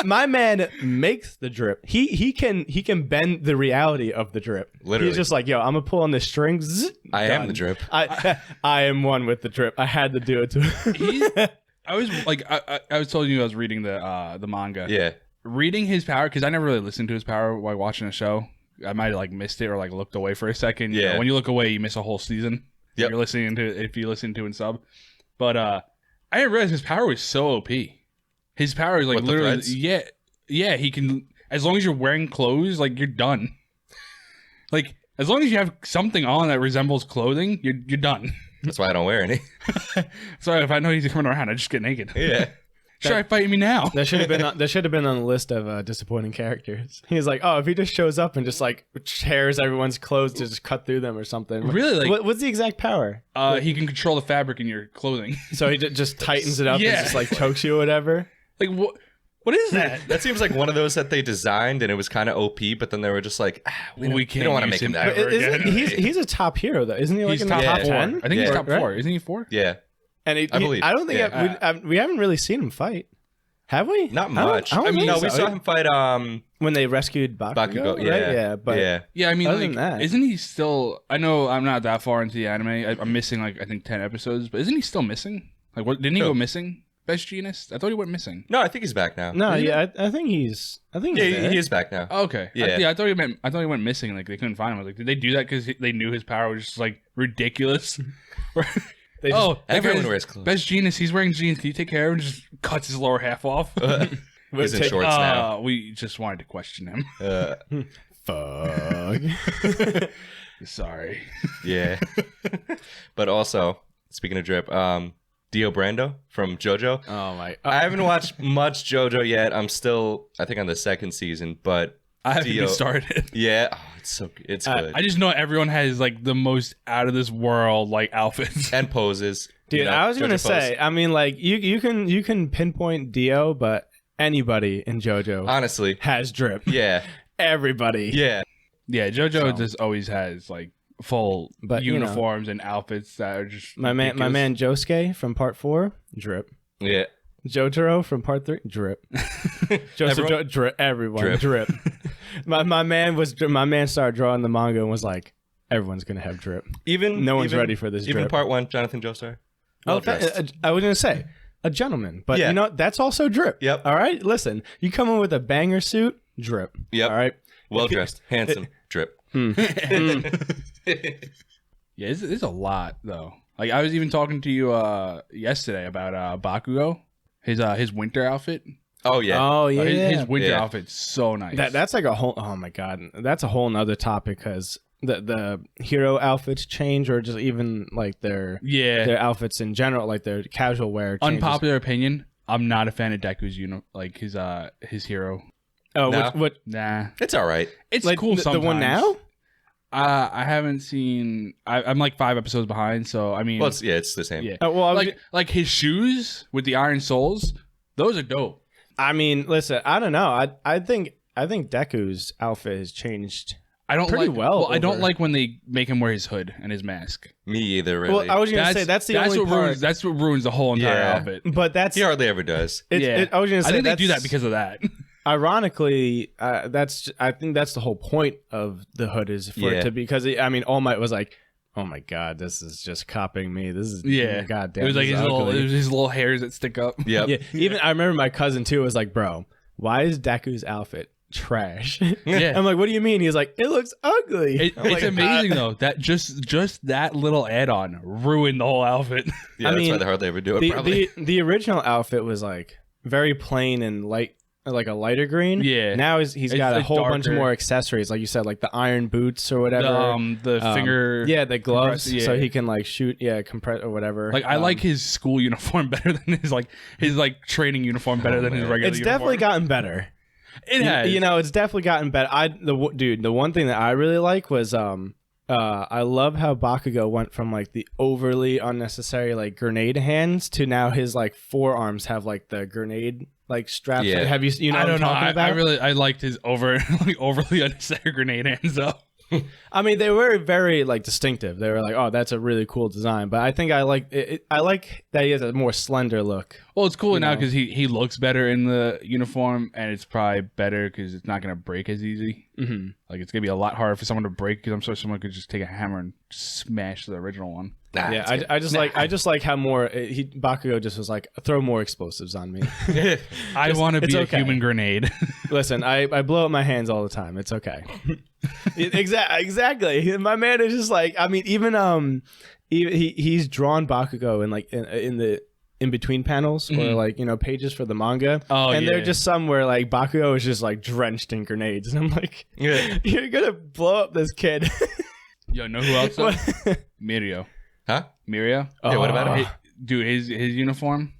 my man makes the drip. He can bend the reality of the drip. Literally. He's just like, yo, I'm gonna pull on the strings. I am the drip. I am one with the drip. I had to do it to him. I was like, I was telling you I was reading the manga. Yeah. Reading his power, because I never really listened to his power while watching a show. I might have like missed it or like looked away for a second. You Yeah. know, when you look away, you miss a whole season. Yep. If you listen to and sub. But I didn't realize his power was so OP. His power is like What, the literally threads? yeah, he can, as long as you're wearing clothes, like you're done. Like as long as you have something on that resembles clothing, you're done. That's why I don't wear any. Sorry, if I know he's coming around, I just get naked. Yeah. Try fighting me now. That should have been on the list of disappointing characters. He's like, oh, if he just shows up and just like tears everyone's clothes to just cut through them or something. Really? Like, what's the exact power? he can control the fabric in your clothing. So he just tightens it up and Yeah. just like chokes you or whatever. Like what is that? That seems like one of those that they designed and it was kind of OP, but then they were just like, we don't want to use make him him that. ever Isn't, again. he's a top hero though, isn't he? Like He's in top the top four. 10? I think he's Yeah. top 4. Isn't he 4? Yeah. And I believe. I don't think Yeah. we haven't really seen him fight. Have we? Not I don't- much. I don't I mean, think no, we so. saw him fight When they rescued Bakugo, Bakugo. Yeah. right? Yeah, but yeah. Yeah, I mean, Other like, than that- isn't he still? I know I'm not that far into the anime. I'm missing like I think 10 episodes, but isn't he still missing? Like, what didn't he No. go missing? Best Genus? I thought he went missing. No, I think he's back now. no, yeah, I think he's Yeah, there. he is back now. Oh, okay. Yeah. I thought he went missing. Like they couldn't find him. I was like, did they do that because they knew his power was just like ridiculous? They just- Oh, that Everyone guy's wears clothes. Best Genus. He's wearing jeans. Can you take care of him? Just cuts his lower half off. He's in take- shorts now. We just wanted to question him. fuck. Sorry. Yeah. But also, speaking of drip, Dio Brando from JoJo. Oh my! I haven't watched much JoJo yet. I'm still, I think, on the second season, but I haven't Dio- even started. yeah, oh, it's good. I just know everyone has like the most out of this world like outfits. And poses. Dude, you know, I was gonna JoJo say. pose. I mean, like you can pinpoint Dio, but anybody in JoJo Honestly, has drip. yeah, Everybody. yeah. Yeah, JoJo So- just always has like full But, you know, uniforms and outfits that are just My man Josuke from part 4, drip. Yeah. Jotaro from part 3, drip. Everyone? Drip. Everyone, Drip. drip. my man started drawing the manga and was like, everyone's gonna have drip. No one's ready for this Even drip. part 1, Jonathan Joestar. Oh, Well-dressed. I was gonna say a gentleman, but Yeah. you know that's also drip. Yep. All right, listen, you come in with a banger suit, drip. Yep. All right. Well dressed, handsome, drip. Yeah, it's a lot though. Like I was even talking to you yesterday about Bakugo, his winter outfit. Oh yeah. Oh yeah. His winter Yeah. outfit's so nice. That's like a whole. Oh my god, that's a whole nother topic because the hero outfits change, or just even like their outfits in general, like their casual wear. Changes. Unpopular opinion. I'm not a fan of Deku's his hero. Oh, No. what? Nah, It's all right. it's Like cool. the Sometimes one now? I haven't seen. I'm like 5 episodes behind, so I mean, Well, it's the same. yeah. Well, I was Like his shoes with the iron soles, those are dope. I mean, listen, I don't know. I think Deku's outfit has changed. I don't Pretty like. well I don't over- like when they make him wear his hood and his mask. Me either, really. Well, I was gonna say that's the only what part. ruins. That's what ruins the whole entire Yeah. outfit. But that's he hardly ever does. I was gonna say I think they do that's- that because of that. Ironically, I think that's the whole point of the hood is for it Yeah. to be, because I mean, All Might was like, Oh my god, this is just copying me. This is goddamn. It was like this his is little, ugly. it was his little hairs that stick up. Yep. Yeah, even I remember my cousin too was like, "Bro, why is Deku's outfit trash?" Yeah. I'm like, "What do you mean?" He's like, "It looks ugly." It's like, amazing though that just that little add-on ruined the whole outfit. Yeah, I that's mean, why they hardly ever do it. Probably. The original outfit was like very plain and light, like a lighter green. Yeah. Now he's got a whole bunch of darker. more accessories, like you said, like the iron boots or whatever. The finger. Yeah, the gloves, compress- so yeah. he can like shoot, compress or whatever. Like I like his school uniform better than his training uniform better than his regular It's uniform. definitely gotten better. It has. It's definitely gotten better. The one thing that I really like was I love how Bakugo went from like the overly unnecessary like grenade hands to now his like forearms have like the grenade like straps. Yeah. Have you know I what I'm don't know. talking about? I liked his overly unnecessary grenade hands though. I mean, they were very like distinctive. They were like, oh, that's a really cool design. But I think I like it. I like that he has a more slender look. Well, it's cool You now know. because he looks better in the uniform, and it's probably better because it's not gonna break as easy. Mm-hmm. Like it's gonna be a lot harder for someone to break because I'm sure someone could just take a hammer and smash the original one. Nah, Yeah, it's good. I just like how more Bakugo just was like, throw more explosives on me. I want to it's be okay. a human grenade. Listen, I blow up my hands all the time. It's okay. Exactly. My man is just like, I mean, even he's drawn Bakugo in the in between panels or like pages for the manga. Oh, and yeah. they're just some where like Bakugo is just like drenched in grenades, and I'm like, Yeah. you're gonna blow up this kid. Yo, know who else? Though? What? Mirio. Huh? Mirio. Yeah, what about him? Dude, his uniform.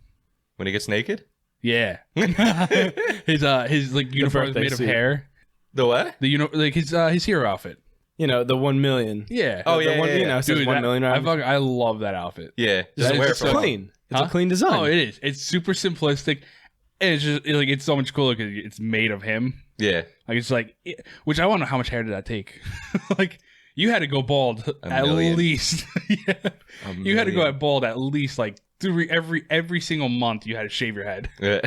When he gets naked? Yeah. his like uniform is birthday made of suit. hair. The what? His hero outfit. The 1 million. Yeah. Oh, The yeah, one, yeah, yeah. it says Dude, 1 million. Right? I love that outfit. Yeah. That Just is wear it just for It's a while. clean. It's Huh? a clean design. Oh, it is. It's super simplistic. And it's just like it's so much cooler because it's made of him. Yeah. Like it's like, which I wonder how much hair did that take? Like you had to go bald at million. least. Yeah. You had to go at bald at least like every single month. You had to shave your head. Yeah.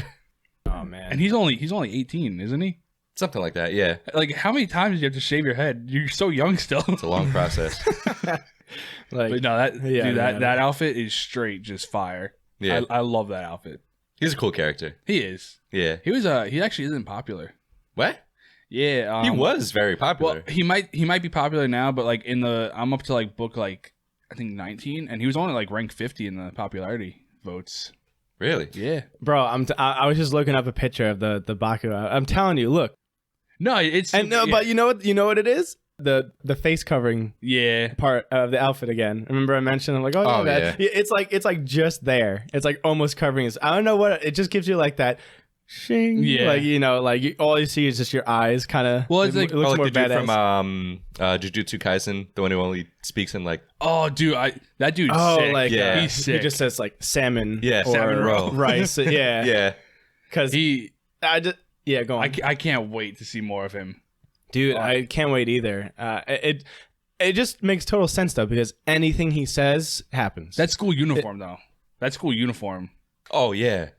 Oh man. And he's only 18, isn't he? Something like that. Yeah. Like how many times do you have to shave your head? You're so young still. It's a long process. like, But no, Yeah, that outfit is straight just fire. Yeah. I love that outfit. He's a cool character. He is. Yeah. He actually isn't popular. What? Yeah, He was very popular. Well, he might be popular now, but like I'm up to like book like I think 19, and he was only like ranked 50 in the popularity votes. Really? Yeah. bro, I was just looking up a picture of the Bakugo. I'm telling you, look. No, it's And no, yeah. but you know what it is? The face covering Yeah. part of the outfit again. Remember I mentioned? I'm like, oh, Oh, that. yeah. It's like just there. It's like almost covering his. I don't know what it just gives you like that. Shing. Yeah. Like all you see is just your eyes, kind of. Well, it's like- it looks like more the dude badass. from Jujutsu Kaisen, the one who only speaks in like Oh, dude, that dude's Oh, sick. like Yeah. He's he sick. just says like salmon. Yeah, or salmon roe. rice. Yeah, yeah. Because go on. I can't wait to see more of him. Dude, I can't wait either. It just makes total sense though because anything he says happens. That school uniform though. That school uniform. Oh yeah.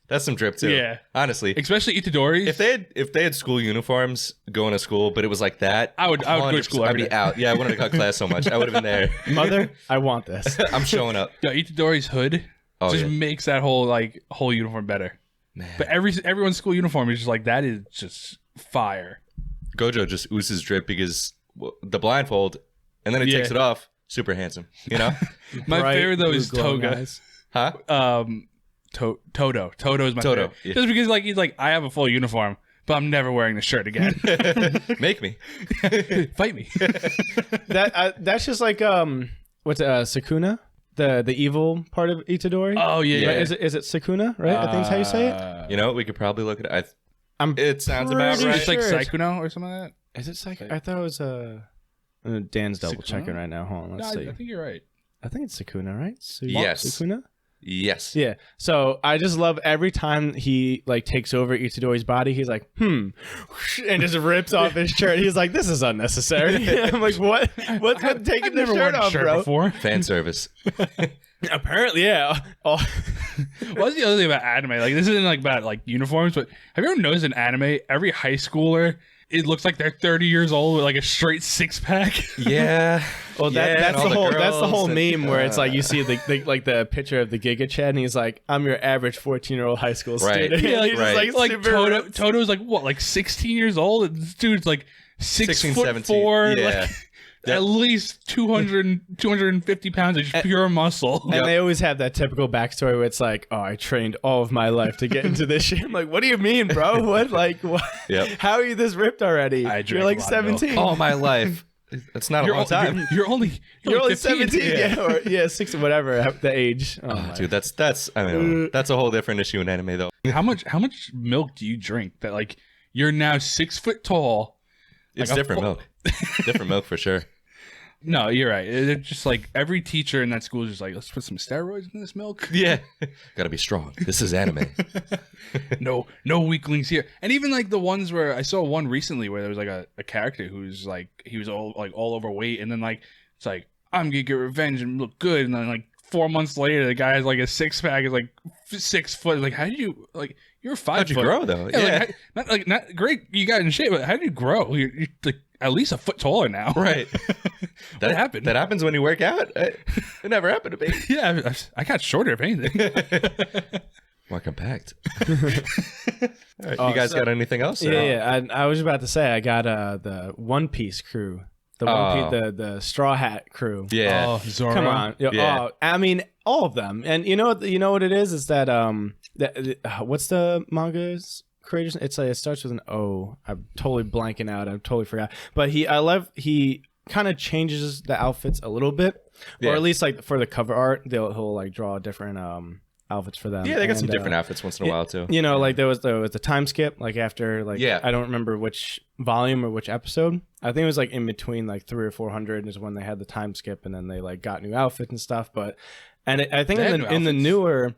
That's some drip too. Yeah. Honestly. Especially Itadori's. If they had school uniforms going to school, but it was like that, I would go to school I'd every be day. out. Yeah, I wanted to cut class so much. I would have been there. Mother, I want this. I'm showing up. Yo, Itadori's hood Oh just yeah. makes that whole uniform better. Man. But everyone's school uniform is just like that is just fire. Gojo just oozes drip because the blindfold, and then he takes Yeah. it off. Super handsome, you know? My Bright favorite though blue is glowing Toga. eyes. Huh? Toto. Toto is my Toto, favorite. yeah. Just because he's like I have a full uniform, but I'm never wearing this shirt again. Make me. Fight me. That's just like what's Sukuna, the evil part of Itadori. Oh yeah, Yeah. Right? Is it Sukuna? Right, I think is how you say it. You know, we could probably look at it. I'm It sounds about pretty right. It's like sure Saikuno or something like Is it Sukuna? I thought it was Dan's double Sukuna? checking right now. Hold on, that. let's No, see. I think you're right. I think it's Sukuna, right? Yes. Sukuna. Yes. Yeah. So I just love every time he like takes over Itadori's body, he's like, and just rips off his shirt. He's like, this is unnecessary. I'm like, what? What's with taking the Never shirt worn a off, shirt bro? before. Fan service. Apparently, yeah. Oh, What's the other thing about anime? Like this isn't like about like uniforms, but have you ever noticed in anime every high schooler it looks like they're 30 years old with like a straight 6-pack. Yeah. Well, Yeah, that's and the all whole the that's the whole girls and- meme where it's like you see the picture of the Giga Chad, and he's like, "I'm your average 14-year-old high school Right. student." Yeah, He's just, right. Like super ripped. Toto's like what, like 16 years old? And this dude's like 16, 6'4", 17. Yeah. like, at least 250 pounds of just pure muscle. And they always have that typical backstory where it's like, "Oh, I trained all of my life to get into this shit." I'm like, "What do you mean, bro? What? Like, what? Yep. How are you this ripped already? I drank You're like a lot of milk. 17. All my life. That's not a long time. You're only You're only 15. 17, yeah, or 6, whatever the age." Oh, my. Dude, that's I mean, that's a whole different issue in anime though. How much milk do you drink that like you're now 6 foot tall? It's Like a different milk. Different milk for sure. No, you're right. It's just like every teacher in that school is just like, let's put some steroids in this milk. Yeah. Gotta be strong. This is anime. No weaklings here. And even like the ones where I saw one recently where there was like a character who's like he was all overweight, and then like it's like I'm gonna get revenge and look good, and then like 4 months later the guy has like a 6-pack, is like 6 foot. Like how did you like you're 5 How'd you foot. grow though? Yeah, not great. You got in shape, but how did you grow? You're like at least a foot taller now. Right. What happened? That happens when you work out. It never happened to me. Yeah, I got shorter if anything. More compact. All right, you guys got anything else? Yeah. I was about to say I got the One Piece crew, the Straw Hat crew. Yeah. Oh, Zoro. Come on. Yeah. Oh, I mean, all of them. And you know what it is that what's the manga's creators? It starts with an O. I'm totally blanking out. I totally forgot. But he kind of changes the outfits a little bit, or at least like for the cover art, he'll like draw different outfits for them. Yeah, they got some And, different outfits once in a while too. You know, like there was the time skip, like after like I don't remember which volume or which episode. I think it was like in between like 300 or 400 is when they had the time skip, and then they like got new outfits and stuff. But I think in the newer.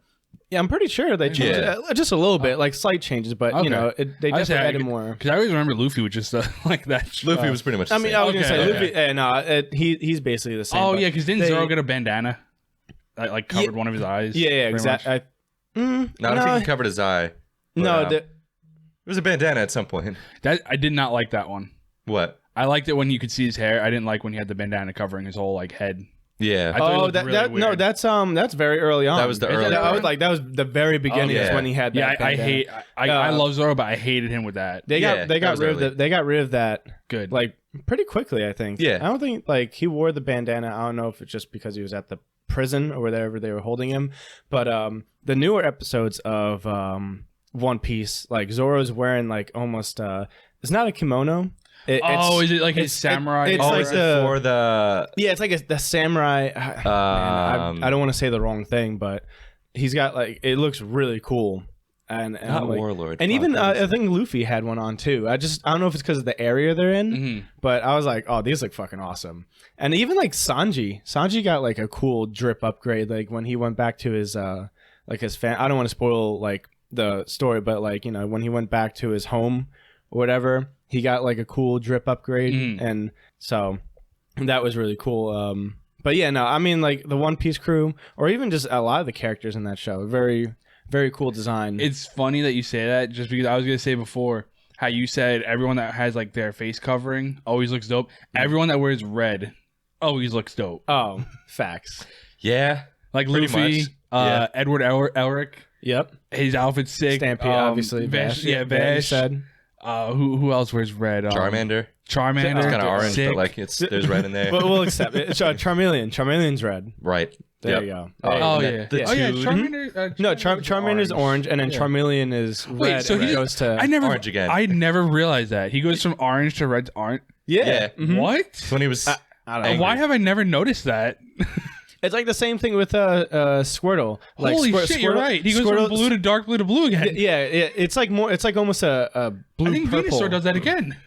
Yeah, I'm pretty sure they changed it just a little bit, like slight changes, but you know, they definitely added more. Because I always remember Luffy was just like that. Luffy was pretty much the I mean, same. I was gonna say Luffy. He's basically the same. Oh but yeah, because didn't Zoro get a bandana that like covered one of his eyes? Yeah, exactly. No, I don't think he covered his eye. But, it was a bandana at some point. That I did not like that one. What? I liked it when you could see his hair. I didn't like when he had the bandana covering his whole like head. Yeah. Oh, that's very early on. That was the early that was the very beginning is when he had that. Yeah, bandana. I love Zoro, but I hated him with that. They got rid of that. Good. Like pretty quickly, I think. Yeah. I don't think like he wore the bandana. I don't know if it's just because he was at the prison or wherever they were holding him, but the newer episodes of One Piece, like Zoro's wearing like almost it's not a kimono. Is it like his samurai? It's like for the it's like the samurai. Man, I don't want to say the wrong thing, but he's got like it looks really cool. And not like, Warlord. And even I think Luffy had one on too. I don't know if it's because of the area they're in, but I was like, oh, these look fucking awesome. And even like Sanji got like a cool drip upgrade. Like when he went back to his like his fan. I don't want to spoil like the story, but like, you know, when he went back to his home or whatever, he got like a cool drip upgrade, and so that was really cool. But yeah, no, I mean like the One Piece crew, or even just a lot of the characters in that show, very, very cool design. It's funny that you say that, just because I was gonna say before how you said everyone that has like their face covering always looks dope. Everyone that wears red always looks dope. Oh, facts. Yeah. Like pretty Luffy, much. Edward Elric. Yep. His outfit's sick. Stampede, obviously. Vash. Yeah, Vash Vash. said. Who else wears red? Charmander. It's Charmander. It's kind of orange, sick. but like there's red in there. But we'll accept it. Charmeleon. Charmeleon's red. Right. There you go. Oh and yeah. the Charmander. No, Charmander's orange, and then Charmeleon is red. Wait, so and he goes to orange again. I never realized that he goes from orange to red to orange. yeah. Yeah. What? So when he was I don't know. Why have I never noticed that? It's like the same thing with Squirtle. Like, Holy shit, you're right. He goes from blue to dark blue to blue again. Yeah, it's like more. It's like almost a blue. I think purple. Venusaur does that again.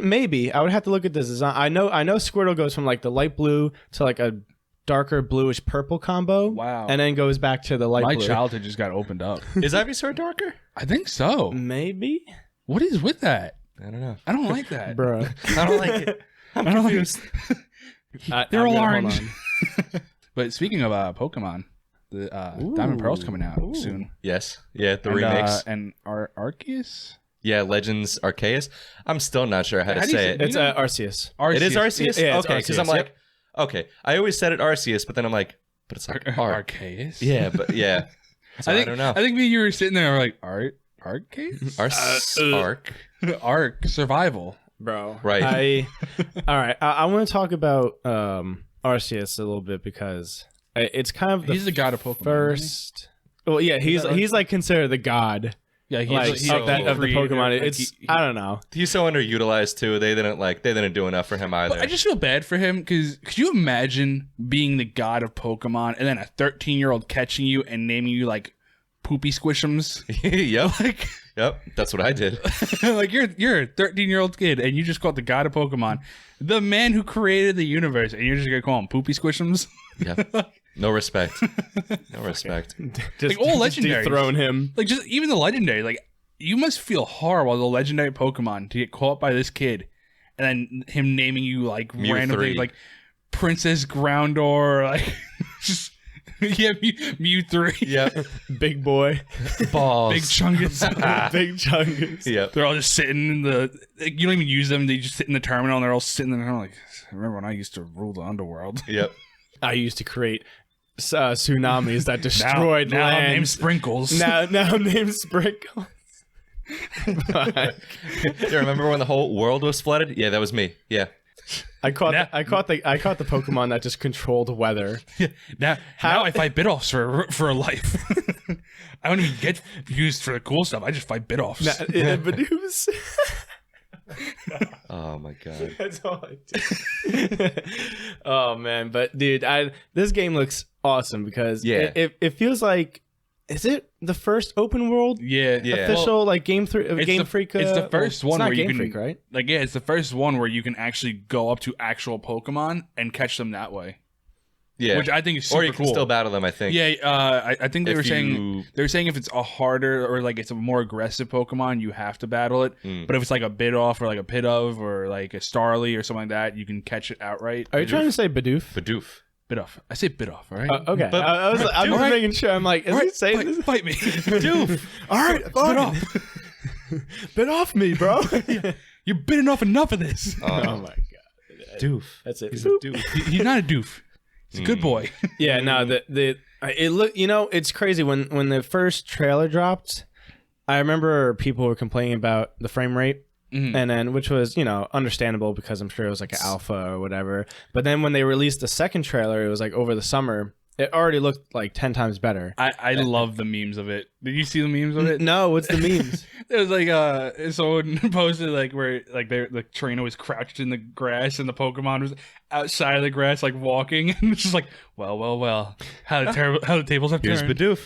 Maybe I would have to look at this design. I know Squirtle goes from like the light blue to like a darker bluish purple combo. Wow. And then goes back to the light My blue. childhood just got opened up. is Ivysaur darker? I think so. Maybe, What is with that? I don't know. I don't like that. bro. I don't like it. I'm confused. They're all orange. But speaking of Pokemon, the Diamond Pearl's coming out soon. Yes. Yeah. The And, remakes. and Arceus? Yeah, Legends Arceus. I'm still not sure how to say it. It's Arceus. It is Arceus? Yeah, it's okay, because I'm Arceus, like, okay. I always said it Arceus, but then I'm like, but it's like Arceus. Yeah, but yeah. So I don't know. I think me and you were sitting there and like, Arceus? Arc survival. Bro. Right. All right. I want to talk about Arceus a little bit because it's kind of He's the god of Pokemon. First. Well, yeah, he's like considered the god. Yeah, He's of the Pokemon. It's I don't know. He's so underutilized too. They didn't do enough for him either. But I just feel bad for him because could you imagine being the god of Pokemon and then a 13-year-old catching you and naming you like Poopy Squishums? Yep. Yep. That's what I did. Like you're a 13-year-old kid and you just called the god of Pokemon, the man who created the universe, and you're just gonna call him Poopy Squishums? Yep. No respect. No respect. Like all legendaries. Dethrone him. Like just even the legendary. Like you must feel horrible as a legendary Pokemon to get caught by this kid, and then him naming you like Mew random 3. things like Princess Groundor, like just Mew 3. Yep. Big boy. Balls. Big Chungus. Big Chungus. Yep. They're all just sitting in the. Like, you don't even use them. They just sit in the terminal, and they're all sitting there like, I remember when I used to rule the underworld. Yep. I used to create tsunamis that destroyed now land. I'm named Sprinkles. Now I'm named Sprinkles. You remember when the whole world was flooded? Yeah, that was me. Yeah. I caught the Pokemon that just controlled weather. Now I fight Bitoffs for a life. I don't even get used for the cool stuff. I just fight Bitoffs. Badoo's. Oh my god. That's all I do. Oh man, but dude, this game looks awesome because it feels like, is it the first open world? Yeah. Official like Game Freak. It's the first one not where Game you can, Freak, right? Like it's the first one where you can actually go up to actual Pokemon and catch them that way. Yeah. Which I think is super Or you cool. can still battle them, I think. Yeah, I think they were saying if it's a harder or like it's a more aggressive Pokemon, you have to battle it. But if it's like a Bidoof or like a Pidove or like a Starly or something like that, you can catch it outright. Are you trying to say Bidoof? Bidoof. Bidoof. I say Bidoof, all right? Okay. But- I'm just making sure. I'm like, is he saying fight, this? fight me. Bidoof. All right, Bidoof. bit off me, bro. You're bitten off enough of this. Oh my god. Doof. That's it. He's a doof. He's not a doof. He's a good boy. Yeah, no, it look, it's crazy when the first trailer dropped. I remember people were complaining about the frame rate, and then which was understandable because I'm sure it was like an alpha or whatever. But then when they released the second trailer, it was like over the summer. It already looked like 10 times better. I love the memes of it. Did you see the memes of it? No, what's the memes? It was like someone posted like where like the trainer was crouched in the grass and the Pokemon was outside of the grass like walking, and it's just like well how the tables have Here's turned. Bidoof.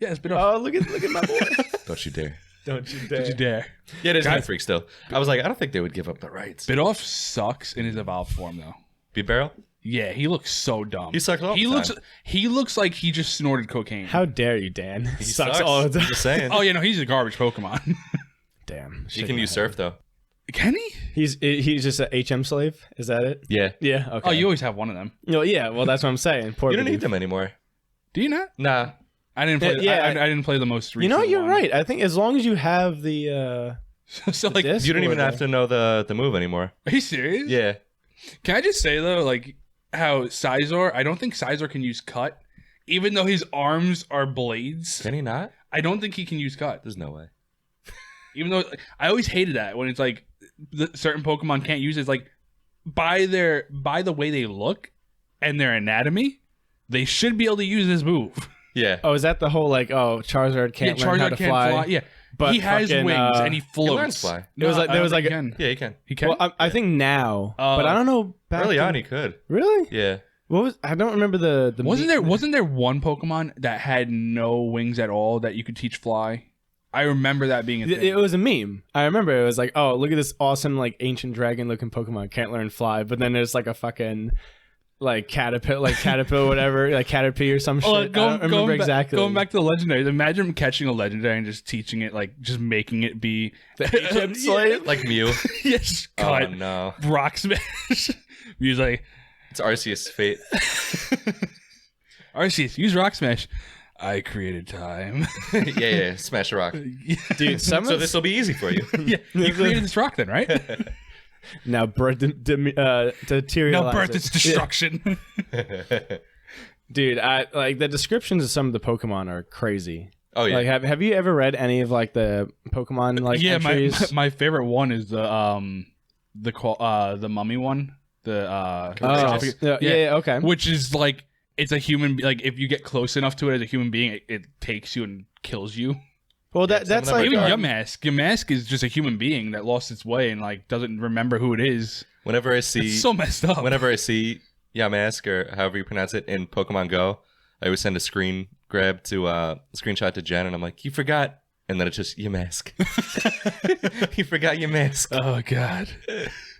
Yeah, it's Bidoof. Oh, look at my boy. Don't you dare. Don't you Did you dare. dare? Yeah, it is Guys- Game Freak still. I was like, I don't think they would give up the rights. Bidoof sucks in his evolved form though. B-Barrel? Yeah, he looks so dumb. He sucks all the time. He looks like he just snorted cocaine. How dare you, Dan? He sucks all the I'm time. just saying. Oh yeah, no, he's a garbage Pokemon. Damn. He can use Surf, though. Can he? He's just an HM slave? Is that it? Yeah. Yeah, okay. Oh, you always have one of them. Yeah, well, that's what I'm saying. Poor You don't Bidoof. need them anymore. Do you not? Nah. I didn't play. Yeah, I didn't play the most recent. You know, you're one. right. I think as long as you have the So like, disc You don't even or have to know the move anymore. are you serious? Yeah. Can I just say though, like how Sizor? I don't think Sizor can use cut, even though his arms are blades. Can he not? I don't think he can use cut. There's no way. Even though I always hated that when it's like certain Pokemon can't use it. It's like by the way they look and their anatomy, they should be able to use this move. Yeah. Oh, is that the whole like, Charizard can't learn how to fly? Yeah, But he has fucking, wings and he He floats. learns fly. It was like- I there don't was like think a- he can. Yeah, he can. He can. Well, I think now, but I don't know. Back Early in- on, he could. Really? Yeah. What was? I don't remember the. Wasn't there one Pokemon that had no wings at all that you could teach fly? I remember that being a thing. It was a meme. I remember it was like, oh, look at this awesome like ancient dragon looking Pokemon can't learn fly, but then there's like a fucking like caterpillar, whatever, like Caterpie or some shit. I don't remember exactly. Going back to the legendaries, imagine catching a legendary and just teaching it, like just making it be the HM slave. Like Mew. yes, Oh, cut, no. rock smash, use like It's Arceus' fate. Arceus, use rock smash. I created time. yeah. Smash a rock. Dude, So this will be easy for you. Yeah, you created this rock then, right? now birth deterialize. No birth, it's destruction. Dude, I like the descriptions of some of the Pokemon are crazy. Oh yeah. Like, have you ever read any of like the Pokemon like entries? my favorite one is the mummy one. Okay. Which is like it's a human. Like if you get close enough to it as a human being, it takes you and kills you. Well, that's like Even Yamask. Yamask is just a human being that lost its way and like doesn't remember who it is. Whenever I see, it's so messed up. Whenever I see Yamask or however you pronounce it in Pokemon Go, I always send a screenshot to Jen, and I'm like, "You forgot," and then it's just Yamask. You forgot Yamask. Oh God.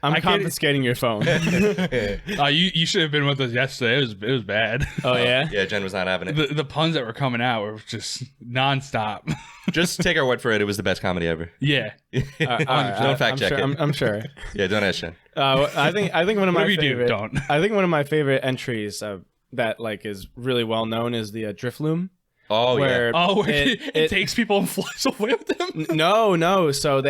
I'm confiscating your phone. You should have been with us yesterday. It was bad. Oh yeah. Yeah, Jen was not having it. The puns that were coming out were just nonstop. Just take our word for it. It was the best comedy ever. Yeah. Don't fact check it. I'm sure. Yeah, don't ask Jen. I think one of my favorite. Don't. I think one of my favorite entries that like is really well known is the Drifloon. Oh where yeah. It takes people and flies away with them. No. So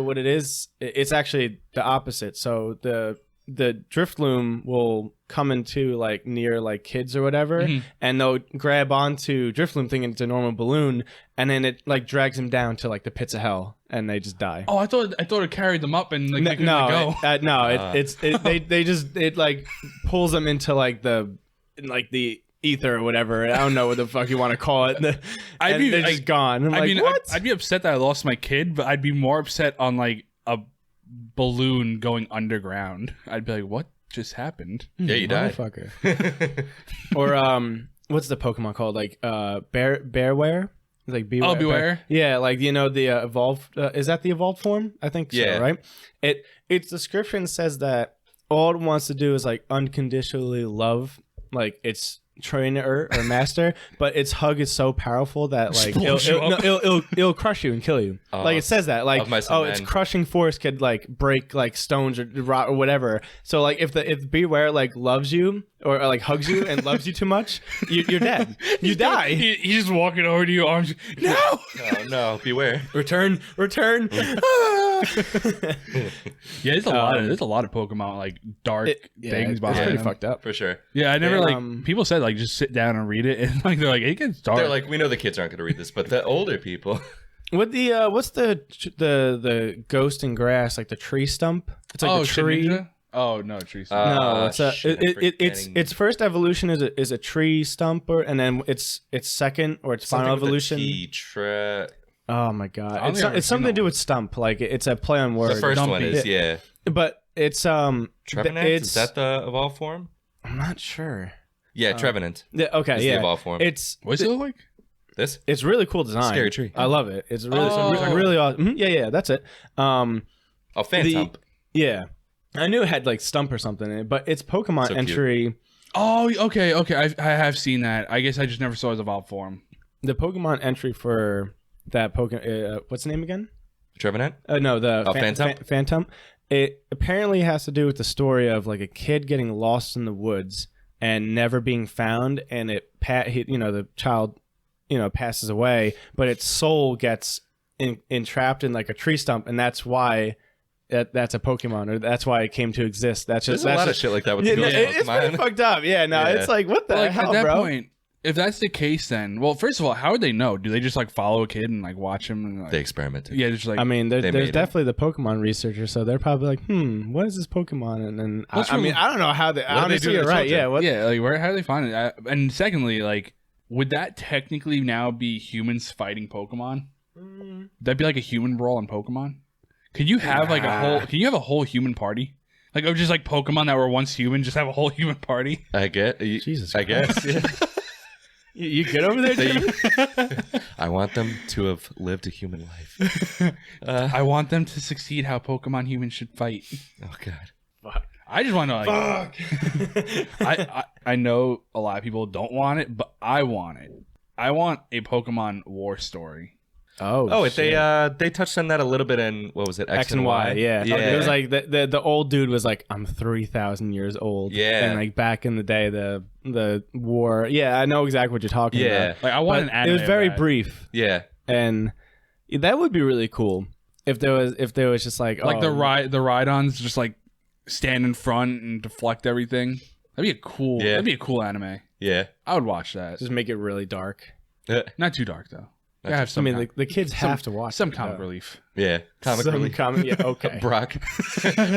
what it is, it's actually the opposite. So the Drifloon will come into like near like kids or whatever, and they'll grab onto Drifloon thinking it's a normal balloon, and then it like drags them down to like the pits of hell, and they just die. Oh, I thought it carried them up and like they couldn't go. It like pulls them into like the ether or whatever. I don't know what the fuck you want to call it. They're just gone. I'd be upset that I lost my kid, but I'd be more upset on like a balloon going underground. I'd be like, what just happened? Yeah, you died. Motherfucker. Or what's the Pokemon called? Like Bearware? Like Beware. Oh, Beware. Yeah, like the evolved. Is that the evolved form? I think so. Yeah. Right. Its description says that all it wants to do is like unconditionally love like its trainer or master, but its hug is so powerful that like it'll crush you and kill you. Like it says that like its crushing force could like break like stones or rock or whatever. So like if Beware like loves you or like hugs you and loves you too much, you're dead. You die. He's just walking over to you, arms. No, Beware. Return. Yeah, there's a lot of Pokemon like dark things behind. It's pretty them. fucked up For sure. Yeah, I never people said like just sit down and read it, and like they're like it gets dark. They're like, we know the kids aren't going to read this, but the older people. What what's the ghost in grass, like the tree stump? It's like the tree. Ninja? Oh no, tree stump. No, it's its first evolution is a tree stump, and then its second or its final evolution. Oh my god, it's something to do with stump. Like it's a play on words. The first one is but it's Trevenant. Is that the evolved form? I'm not sure. Yeah, Trevenant. Yeah, okay, the evolved form. What's it look like? This? It's really cool design. Scary tree. I love it. It's really awesome. Yeah, that's it. Phantump. Yeah. I knew it had like stump or something in it, but it's Pokemon entry. Cute. Oh, okay. I have seen that. I guess I just never saw his evolved form. The Pokemon entry for that Pokemon, what's the name again? Trevenant? No, the Phantump. Phantump. It apparently has to do with the story of like a kid getting lost in the woods and never being found, and the child, passes away, but its soul gets entrapped in like a tree stump, and that's why. That's a Pokemon, or that's why it came to exist. There's a lot of shit like that with the it's pretty fucked up. Yeah, no, it's like what the hell, at that bro? point, if that's the case, then first of all, how would they know? Do they just like follow a kid and like watch him? And, like, they experimented. Yeah, just like I mean, there's definitely the Pokemon researchers, so they're probably like, what is this Pokemon? And then I don't know how they. Honestly, you're right. Yeah, how do they find it? And secondly, like, would that technically now be humans fighting Pokemon? Would that be like a human brawl in Pokemon? Could you have like Can you have a whole human party? Like, or just like Pokemon that were once human, just have a whole human party? I get. Jesus, I guess. Yeah. You get over there, Jim? I want them to have lived a human life. I want them to succeed how Pokemon humans should fight. Oh God. Fuck. I just want to like. Fuck. I know a lot of people don't want it, but I want it. I want a Pokemon war story. Oh, they touched on that a little bit in what was it, X and Y? Yeah. Yeah. It was like the old dude was like, I'm 3,000 years old. Yeah. And like back in the day, the war. Yeah, I know exactly what you're talking Yeah. about. Like I want an But anime. it was very of that. brief, Yeah. and that would be really cool if there was just like The ride-ons just like stand in front and deflect everything. That'd be a cool. Yeah. That'd be a cool anime. Yeah. I would watch that. just make it really dark. Not too dark though. Not I have I some. mean, the kids have to watch some it, comic though. relief. Yeah. Comic Some relief. yeah, okay. Brock.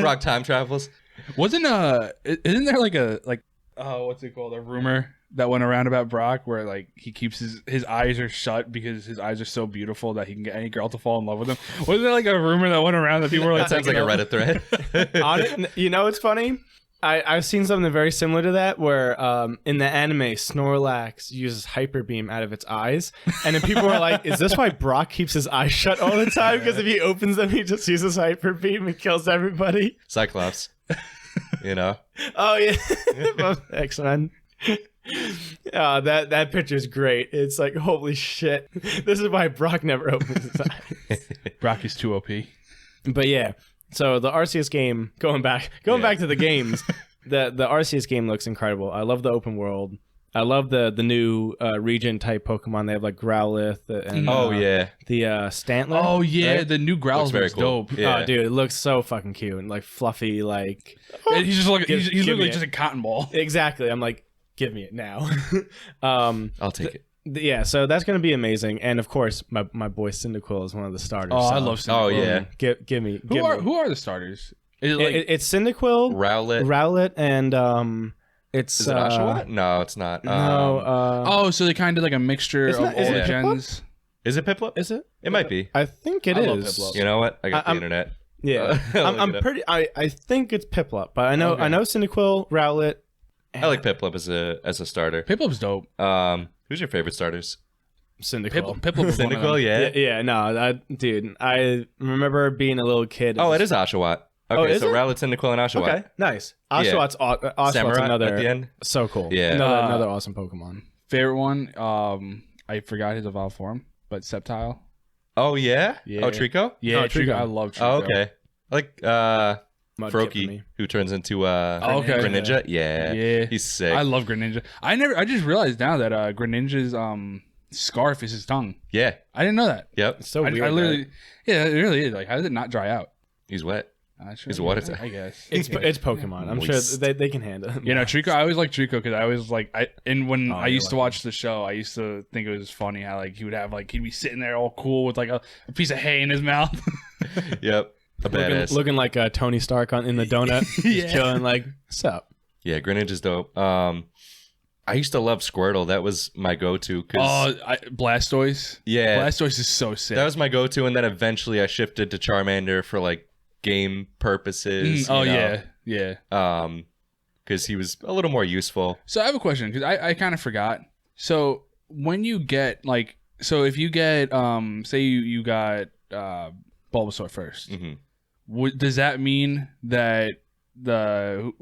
Brock time travels. Isn't there like what's it called, a rumor that went around about Brock where like he keeps his eyes are shut because his eyes are so beautiful that he can get any girl to fall in love with him? Wasn't there like a rumor that went around that people were like That sounds like a Reddit thread. On it, you know, it's funny. I've seen something very similar to that where in the anime Snorlax uses hyper beam out of its eyes, and then people are like, "Is this why Brock keeps his eyes shut all the time? Because if he opens them, he just uses hyper beam and kills everybody." Cyclops. You know? Oh yeah, X-Men. That picture's great. It's like, holy shit. This is why Brock never opens his eyes. Brock is too OP. But yeah, so the Arceus game, going back to the games, the Arceus game looks incredible. I love the open world. I love the new region type Pokemon. They have like Growlithe and the Stantler. Oh yeah, right? the new Growlithe Looks very looks cool. dope. Yeah. Oh dude, it looks so fucking cute and like fluffy, like And he's just like Give- he's give literally me just it. a cotton ball. exactly. I'm like, give me it now. I'll take it. Yeah, so that's gonna be amazing. And of course, my boy Cyndaquil is one of the starters. Oh, so I love Cyndaquil. Oh, yeah. Give me. Who are the starters? Is it like It's Cyndaquil, Rowlet. and it's Is it Oshawott? No, it's not. No, oh, so they kind of like a mixture Isn't of it- is all it the Piplup? gens. Is it Piplup? is it? It might be. I think it I love is. Piplup. You know what? I got the I'm- internet. Yeah, Look I'm it up. pretty. I think it's Piplup, but I know Okay. Cyndaquil, Rowlet. I like Piplup as a starter. Piplup's dope. Who's your favorite starters? Cyndaquil. Piplup is one of them. Cyndaquil, yeah. Yeah, no, dude. I remember being a little kid. Oh, it is Oshawott. Oh, Okay, is so it? Rowlet, Cyndaquil, and Oshawott. Okay, nice. Oshawot's Samurai another at the end. so cool. Yeah. another awesome Pokemon. Favorite one. I forgot his evolved form, but Sceptile. Oh, yeah? Yeah. Oh, Trico? Yeah, Oh, Trico. Trico. I love Trico. Oh, okay. I like Mudkip for Froakie, me. who turns into okay. Greninja. Yeah. Yeah. He's sick. I love Greninja. I just realized now that Greninja's scarf is his tongue. Yeah. I didn't know that. Yep. It's so I weird. literally, right? yeah, it really is. Like, how does it not dry out? He's wet. Sure, He's a water type. I guess. It's Pokemon. I'm Moist. sure they can handle it. You know, Trico. I always liked Trico because I always like when Oh, I you're used to lucky. watch the show, I used to think it was funny how like he would have like he'd be sitting there all cool with like a piece of hay in his mouth. Yep. A badass. looking like Tony Stark in the donut, Yeah. just chilling. Like, what's up? Yeah, Greninja's dope. I used to love Squirtle. That was my go-to. Blastoise. Yeah. Blastoise is so sick. That was my go-to, and then eventually I shifted to Charmander for like game purposes. Oh you know? yeah, yeah. Because he was a little more useful. So I have a question because I kind of forgot. So when you get like, so if you get say you got Bulbasaur first, Hmm. does that mean that the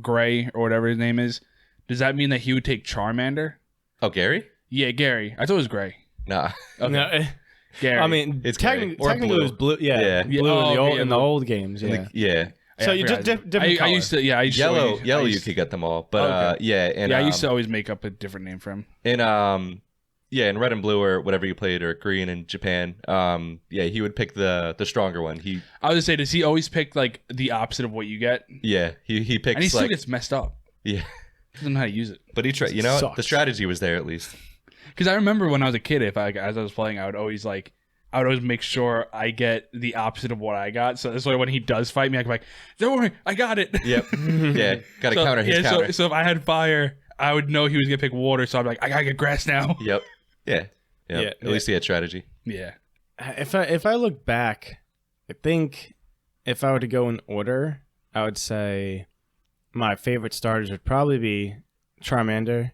Gray or whatever his name is, does that mean that he would take Charmander? Oh, Gary? Yeah, Gary. I thought it was Gray. Nah. Okay. No, Gary. I mean, It's gray. Or technically blue. it was blue. Yeah, Yeah. blue Oh, in the okay, old yeah, in the blue. old games. Yeah. Yeah. So I you forgot. just different I used to. Yeah, I used to. Yellow, always, yellow, I you used, could get them all, but Okay. yeah, and I used to always make up a different name for him. in in red and blue or whatever you played, or green in Japan, yeah, he would pick the stronger one. He I was gonna say, does he always pick like the opposite of what you get? he picks And he still like gets messed up. yeah, Doesn't know how to use it. but he tried. You know, Sucks. the strategy was there at least. Because I remember when I was a kid, as I was playing, I would always make sure I get the opposite of what I got. So this way, when he does fight me, I can be like, "Don't worry, I got it." Yep. Yeah, got to counter his counter. So if I had fire, I would know he was gonna pick water. So I'd be like, "I gotta get grass now." Yep. Yeah. Yeah, At least he had strategy. Yeah. If I look back, I think if I were to go in order, I would say my favorite starters would probably be Charmander,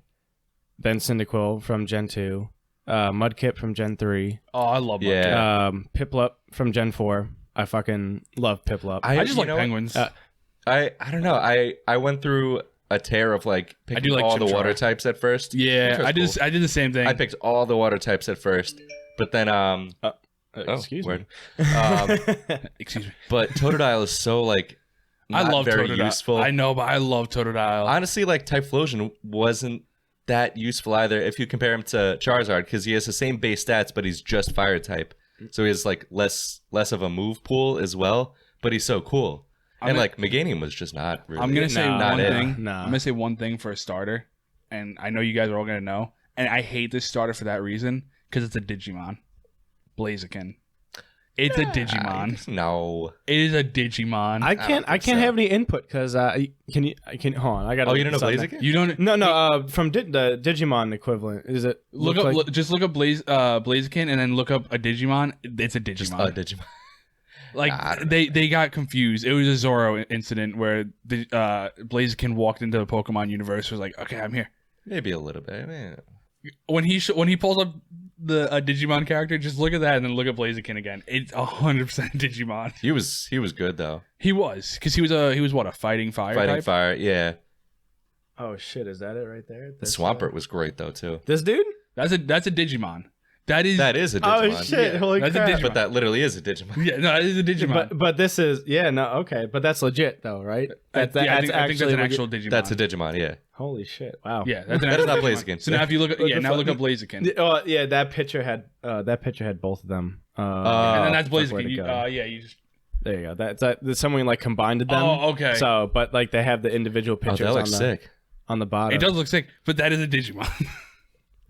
then Cyndaquil from Gen 2, Mudkip from Gen 3, Oh, I love Yeah. Mudkip. Piplup from Gen 4. I fucking love Piplup. I just you like know what? penguins. I don't know. I went through a tear of like picking do like all the Chimchar. water types at first. yeah, which was I did. cool. I did the same thing. I picked all the water types at first, but then Excuse word. me. Excuse me. But Totodile is so like I not love very Totodile. useful. I know, but I love Totodile. Honestly, like Typhlosion wasn't that useful either if you compare him to Charizard, because he has the same base stats, but he's just fire type. So he has like less of a move pool as well, but he's so cool. And like Meganium was just not really. I'm gonna say not one it. thing. No. I'm gonna say one thing for a starter, and I know you guys are all gonna know. And I hate this starter for that reason, because it's a Digimon, Blaziken. It's a Digimon. No. It is a Digimon. I can't so. have any input because can hold on, I got. Oh, you didn't know Blaziken? You don't. No, from the Digimon equivalent, is it Look look up. like- Just look up Blaziken, and then look up a Digimon. It's a Digimon. Just a Digimon. Like I don't they got confused. It was a Zoro incident where the Blaziken walked into the Pokemon universe. Was like, okay, I'm here. Maybe a little bit. I mean, When he pulls up the Digimon character, just look at that and then look at Blaziken again. It's 100% Digimon. he was good though. He was, because he was what, a fighting fire Fighting type? fire, yeah. Oh shit, is that it right there? The Swampert was great though too. This dude? That's a Digimon. That is That is a Digimon. Oh shit! Yeah, Holy that's a crap! Digimon. But that literally is a Digimon. Yeah, no, that is a Digimon. But this is okay. But that's legit though, right? I That's think that's an actually actual Digimon. That's a Digimon, yeah. Holy shit! Wow. Yeah, that's an That is actual not Digimon. Blaziken. So now if you look at look up Blaziken. Oh yeah, that picture had both of them. And then that's fuck, where'd Blaziken. it You, go? yeah, you just There you go. That someone like combined them. Oh, okay. So, but like they have the individual Oh, pictures that looks sick. on the bottom. it does look sick, but that is a Digimon.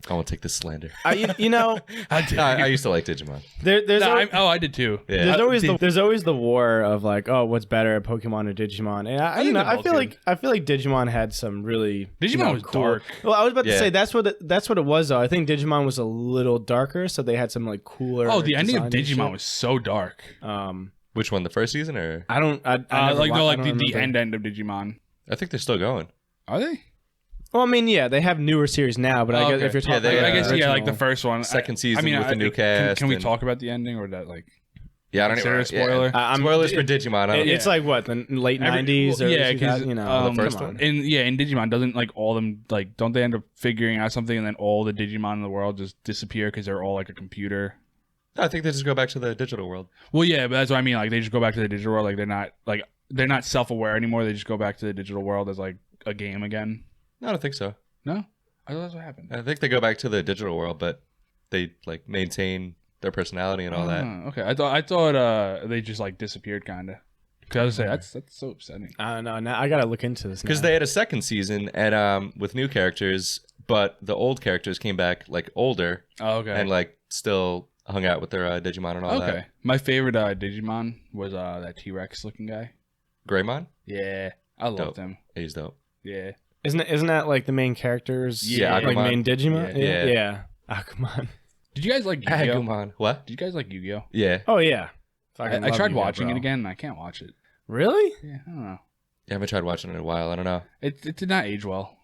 I won't take this slander. You know, I used to like Digimon. there's No, al- I did too. Yeah. there's always the war of like, oh, what's better, Pokemon or Digimon? And I think they're I both feel good. like Digimon had some really Digimon was cool. dark. Well, I was about to Yeah. say that's what it was though. I think Digimon was a little darker, so they had some like cooler. Oh, the ending of design and Digimon shit. was so dark. Which one? The first season or? I don't. I never Like no, wa- I like don't the remember. end of Digimon. I think they're still going. Are they? Well, I mean, yeah, they have newer series now, but I guess Okay. if you're Yeah, talking, they, I guess yeah, like the original- first one, Second season with the new Can cast we and- talk about the ending or that like? Yeah, I don't Consider even. a spoiler? Yeah. I'm- Spoilers for Digimon. I don't, It's like what the late Every- '90s or well, yeah, 'cause, you know, the first come one. on. In Digimon, doesn't like all them like don't they end up figuring out something and then all the Digimon in the world just disappear because they're all like a computer? I think they just go back to the digital world. Well, yeah, but that's what I mean. Like they just go back to the digital world. Like they're not self-aware anymore. They just go back to the digital world as like a game again. No, I don't think so. No, I thought that's what happened. I think they go back to the digital world, but they like maintain their personality and all that. Oh, okay, I thought they just like disappeared kind of. Cause I was saying that's so upsetting. I don't know. Now I gotta look into this Because now. they had a second season and with new characters, but the old characters came back like older Oh, okay. and like still hung out with their Digimon and all Okay. that. My favorite Digimon was that T-Rex looking guy. Greymon? Yeah, I loved Dope. him. He's dope. Yeah. Isn't that like the main characters? Yeah, like Agumon. main Digimon. Yeah. Yeah. Agumon. Did you guys like Yu-Gi-Oh? Agumon. What? Did you guys like Yu-Gi-Oh? Yeah. Oh yeah. I Fucking love tried Yu-Gi-Oh, watching bro. it again and I can't watch it. Really? Yeah, I don't know. Yeah, I haven't tried watching it in a while. I don't know. It did not age well.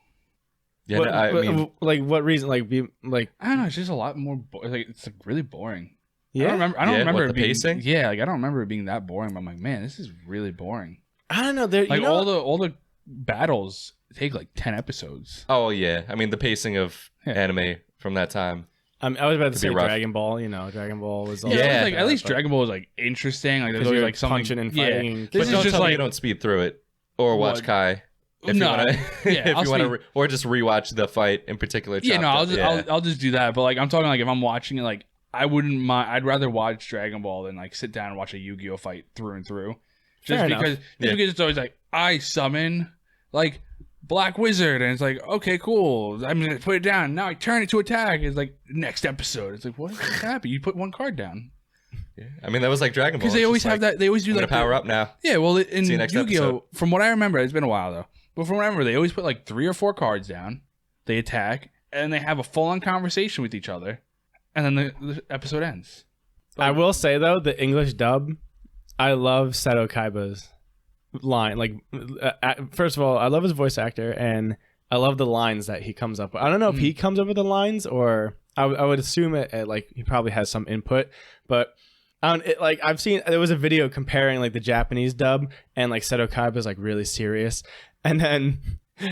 Yeah, What, no, I mean, like what reason? Like like I don't know. It's just a lot more. Like it's like really boring. yeah. I don't remember. I don't Yeah, remember what, it the being. pacing? Yeah, like I don't remember it being that boring. But I'm like, man, this is really boring. I don't know. There, Like you know, all the battles take like 10 episodes. oh yeah. I mean, the pacing of Yeah. anime from that time. I was about to Could say be rough. Dragon Ball. You know, Dragon Ball was. Yeah, also Yeah, like, at least Dragon Ball was like interesting. Like there's 'Cause always you're like something punching and Yeah, fighting. this But is don't just tell me like you don't speed through it or watch What? Kai. If No, you want to, yeah, if I'll you want to, speed- or just rewatch the fight in particular. yeah, chopped no, up. I'll just Yeah. I'll just do that. But like I'm talking like if I'm watching it, like I wouldn't mind. I'd rather watch Dragon Ball than like sit down and watch a Yu-Gi-Oh fight through and through. Just Fair enough. because Yeah. it's always like I summon like Black Wizard and it's like okay cool I'm gonna put it down now I turn it to attack. It's like next episode. It's like what happened? You put one card down Yeah. I mean, that was like Dragon Ball. because they It's always just have like, that. They always do I'm like gonna power up now. Yeah, well, in See you next Yu-Gi-Oh, episode. from what I remember, it's been a while though. But from what I remember, they always put like 3 or 4 cards down. They attack, and they have a full-on conversation with each other, and then the episode ends. I will say though, the English dub, I love Seto Kaiba's line. Like, first of all, I love his voice actor, and I love the lines that he comes up with. I don't know if he comes up with the lines, or I would assume it like he probably has some input, but. Like I've seen, there was a video comparing like the Japanese dub and like Seto Kaiba's like really serious, and then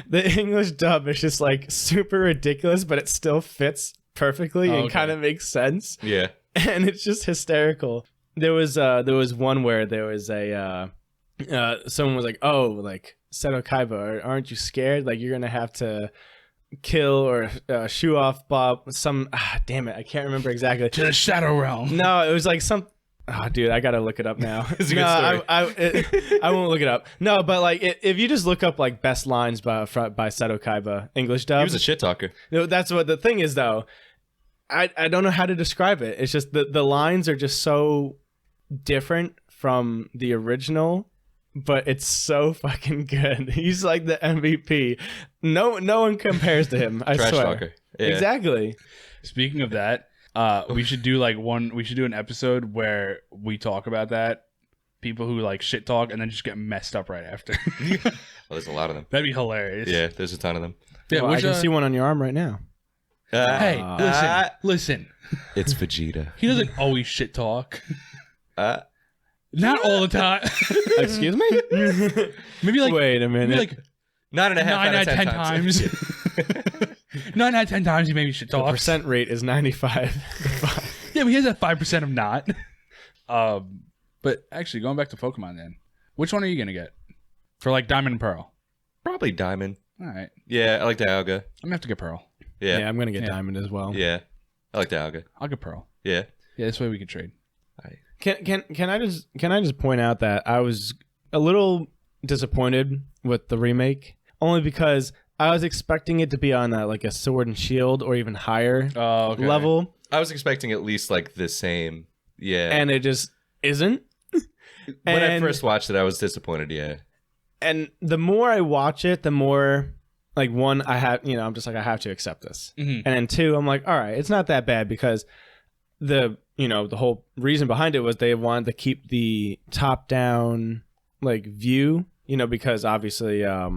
the English dub is just like super ridiculous, but it still fits perfectly and okay. kind of makes sense. Yeah. and it's just hysterical. There was one where there was a someone was like, "Oh, like Seto Kaiba, aren't you scared? Like you're gonna have to kill or shoo off Bob some damn it, I can't remember exactly. To the Shadow Realm. No, it was like some dude, I gotta look it up now. It's a good story. I won't look it up. No, but like if you just look up like best lines by Seto Kaiba English dub, He was a shit talker. no, that's what the thing is though. I don't know how to describe it. It's just the lines are just so different from the original, but it's so fucking good. He's like the MVP. No one compares to him. I Trash swear. talker. Yeah. Exactly. Speaking of that, we should do an episode where we talk about that. People who like shit talk and then just get messed up right after. Well, there's a lot of them. That'd be hilarious. Yeah, there's a ton of them. Yeah, Well, I can see one on your arm right now. Hey, listen. It's Vegeta. He doesn't always shit talk. Uh, Not all the time. Excuse me? Maybe like Wait a minute. maybe like 9.5 9 out of 10 times. 9 out of 10 times he maybe shit the talk. percent rate is 95. Yeah, but he has that 5% of not. But actually, going back to Pokemon then, which one are you gonna get for like Diamond and Pearl? Probably Diamond. All right, Yeah, I like Dialga. I'm gonna have to get Pearl. Yeah. Yeah, I'm gonna get Yeah. Diamond as well. Yeah. I like Dialga. I'll get Pearl. Yeah. Yeah, this way we can trade. Can I just point out that I was a little disappointed with the remake, only because I was expecting it to be on like a Sword and Shield or even higher Oh, okay. level, I was expecting at least like the same. Yeah. and it just isn't. when I and- first watched it, I was disappointed. Yeah. And the more I watch it, the more like one I have, I'm just like I have to accept this, Mhm. and then two, I'm like, all right, it's not that bad because the whole reason behind it was they wanted to keep the top down like view, because obviously I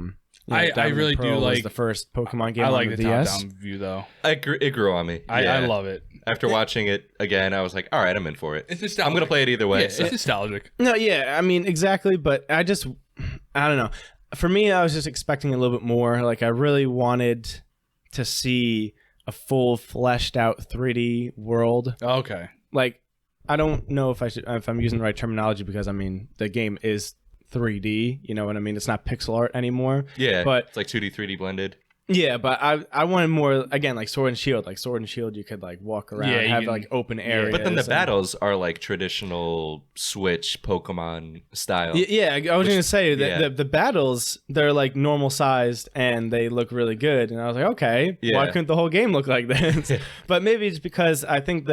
Diamond really and do Pearl was like- the first Pokemon game I on like the the DS. top-down view though. It grew on me. I Yeah. love it. After watching it again, I was like, all right, I'm in for it. It's nostalgic. I'm going to play it either way. Yeah, so- it's nostalgic. No, yeah, I mean exactly, but I don't know. For me, I was just expecting a little bit more. Like I really wanted to see a full fleshed out 3D world. Okay. Like I don't know if I'm using the right terminology because I mean the game is 3D, you know what I mean? It's not pixel art anymore. yeah. but- it's like 2D, 3D blended. Yeah, but I wanted more again like Sword and Shield. Like Sword and Shield you could like walk around, Yeah, you have can- like open areas. But then the and- battles are like traditional Switch Pokemon style. Yeah, I was gonna say that yeah. the battles they're like normal sized and they look really good, and I was like, okay, Yeah. why couldn't the whole game look like this? But maybe it's because I think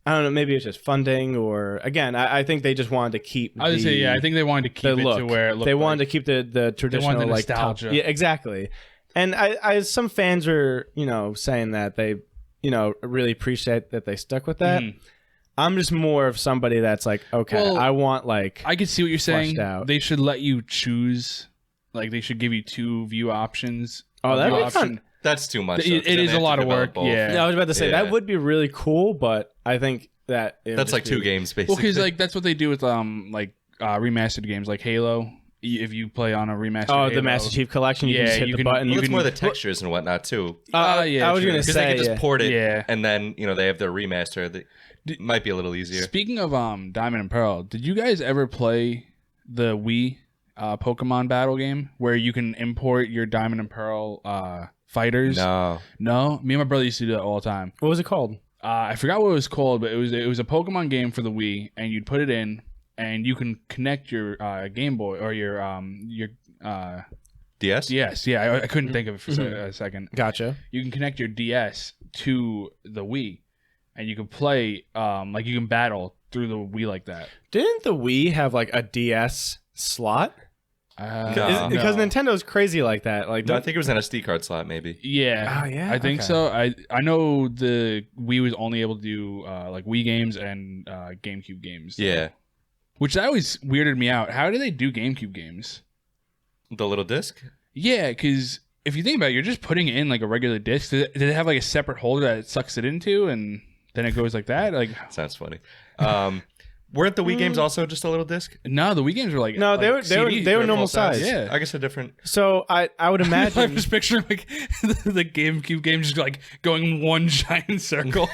I don't know, maybe it's just funding, or again, I think they just wanted to keep. I would say, yeah, I think they wanted to keep the it look. to where it looked They wanted like, to keep the traditional the like top. nostalgia. Yeah, exactly. And I some fans were saying that they really appreciate that they stuck with that. Mhm. I'm just more of somebody that's like, okay, Well, I want like I can see what you're saying. fleshed out. They should let you choose. Like they should give you 2 view options. Oh, that'd View be fun. That's too much. It- though, it 'cause then is they a have lot to of develop work, both. yeah. Yeah, I was about to say Yeah. that would be really cool, but I think that it would That's just like 2 be- games Well, basically. because like that's what they do with remastered games like Halo. If you play on a remastered, Oh, Halo, the Master Chief Collection. You Yeah, can just hit you the can- button. well, you it's can- more the textures and whatnot too. Yeah, I was true. gonna Because they say can just yeah. port it, Yeah. and then they have their remaster. That might be a little easier. Speaking of Diamond and Pearl, did you guys ever play the Wii Pokemon battle game where you can import your Diamond and Pearl fighters? No. No? Me and my brother used to do that all the time. What was it called? I forgot what it was called, but it was a Pokemon game for the Wii, and you'd put it in, and you can connect your Game Boy or your DS? DS. Yeah, I couldn't think of it for a second. Gotcha. You can connect your DS to the Wii, and you can play like you can battle through the Wii like that. Didn't the Wii have like a DS slot? No. Because Nintendo's crazy like that. Like, No, I think it was an SD card slot, maybe. Yeah. Oh, yeah? I think Okay. so. I know the Wii was only able to do like Wii games and GameCube games. Yeah. Which that always weirded me out. How do they do GameCube games? The little disc? Yeah, because if you think about it, you're just putting it in like a regular disc. Did it have like a separate holder that it sucks it into and then it goes like that? Like, Sounds funny. Weren't the Wii games also just a little disc? No, the Wii games were like No, they like were CDs. they were They're normal full size. size. Yeah. I guess they're different. So I would I'm imagine. just picturing like the GameCube game just like going one giant circle.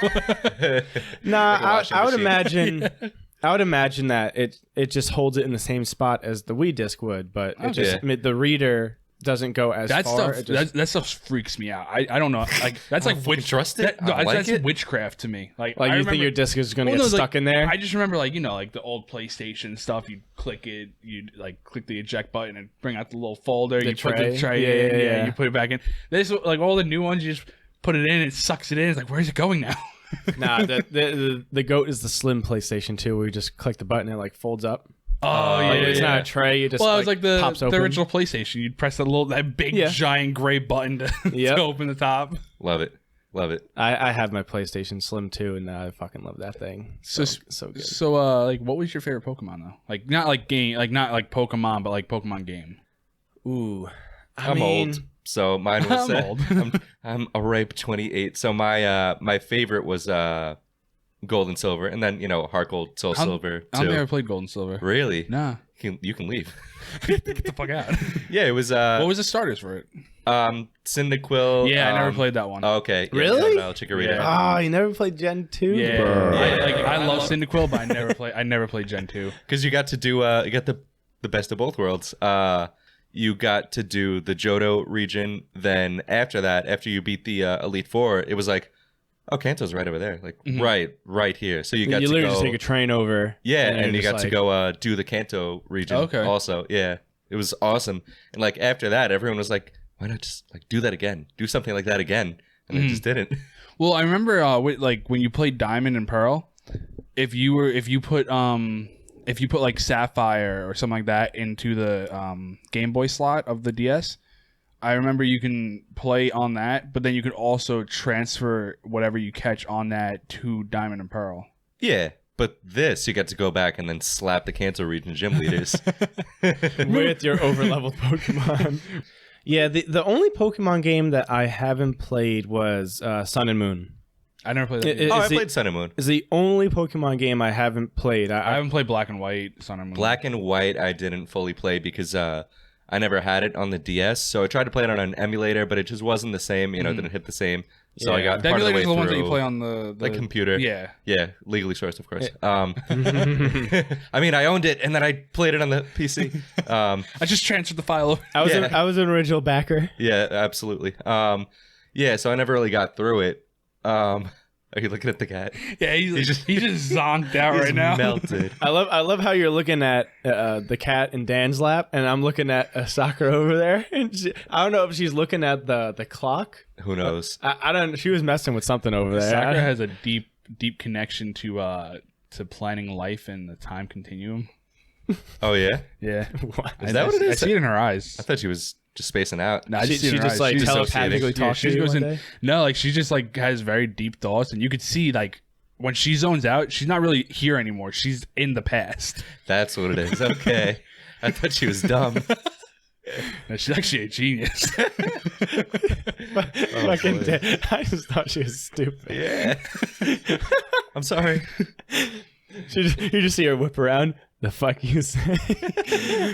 Nah, Like a washing I would machine. imagine. I would imagine that it just holds it in the same spot as the Wii disc would, but it just the reader doesn't go as that far. stuff that stuff freaks me out. I don't know. Like that's like fucking trust it. That, no, I like that's it. witchcraft to me. Like like I you remember, think your disc is going to well, get no, stuck like, in there. I just remember like like the old PlayStation stuff. You'd click it. You'd like click the eject button and bring out the little folder. You put the tray. tray in. Yeah. You put it back in. This like all the new ones. You just put it in. It sucks it in. It's like where's it going now? Nah, the goat is the slim PlayStation 2 where you just click the button and it like folds up. Oh Like, yeah. it's not a tray. You just Well, it was like the pops open. original PlayStation. You'd press that big giant gray button to, Yep. to open the top. Love it. Love it. I have my PlayStation Slim 2 and I fucking love that thing. So good. So like, what was your favorite Pokemon though? Like not like game, like not like Pokemon, but like Pokemon game. Ooh, I'm old, so mine was. I'm old. I'm a ripe 28. So my favorite was Gold and Silver, and then Heart Gold, Soul Silver I've too. never played Gold and Silver. Really? Nah, You can leave. get the fuck out. Yeah, it was. What was the starters for it? Cyndaquil. Yeah, I never played that one. Okay. Yeah, Really? No, Chikorita. Yeah. Oh, you never played Gen 2? Yeah, Bruh. I love Cyndaquil, but I never played Gen 2. Because you got to do you got the best of both worlds. You got to do the Johto region. Then after that, after you beat the Elite Four, it was like, oh, Kanto's right over there, like right here. So you got You to literally go. just take a train over. Yeah, you're and you just got to like- go do the Kanto region. Okay. Also, yeah, it was awesome. And like after that, everyone was like, why not just like do that again? Do something like that again, and they just didn't. Well, I remember like when you played Diamond and Pearl, if you put like Sapphire or something like that into the Game Boy slot of the DS, I remember you can play on that, but then you could also transfer whatever you catch on that to Diamond and Pearl. Yeah, but this you got to go back and then slap the Kanto region gym leaders. with your overleveled Pokemon. Yeah, the only Pokemon game that I haven't played was Sun and Moon. I never played that. It- game. I Is played Sun and Moon. It's the only Pokemon game I haven't played. I haven't played Black and White, Sun and Moon. Black and White I didn't fully play because I never had it on the DS, so I tried to play it on an emulator, but it just wasn't the same. Didn't hit the same. So I got The part of the way emulators are the ones that you through, play on the like computer. Yeah. Yeah, legally sourced, of course. I mean, I owned it, and then I played it on the PC. I just transferred the file over. I was an original backer. Yeah, absolutely. Yeah, so I never really got through it. Are you looking at the cat? Yeah, he's just zonked out He's right now. melted. I love how you're looking at the cat in Dan's lap, and I'm looking at Sakura over there. And I don't know if she's looking at the clock. Who knows? I don't. She was messing with something over there. Sakura has a deep connection to planning life and the time continuum. Oh yeah, Yeah, What? Is that what it is? I see it in her eyes. I thought she was just spacing out. No, I She just see it in her just eyes. like She's telepathically associating. talks she to you goes one in. day? No, like she just like has very deep thoughts, and you could see like when she zones out, she's not really here anymore. She's in the past. That's what it is. Okay, I thought she was dumb. No, she's actually a genius. Fucking boy. Dan. I just thought she was stupid. Yeah. I'm sorry. You just see her whip around. The fuck you say?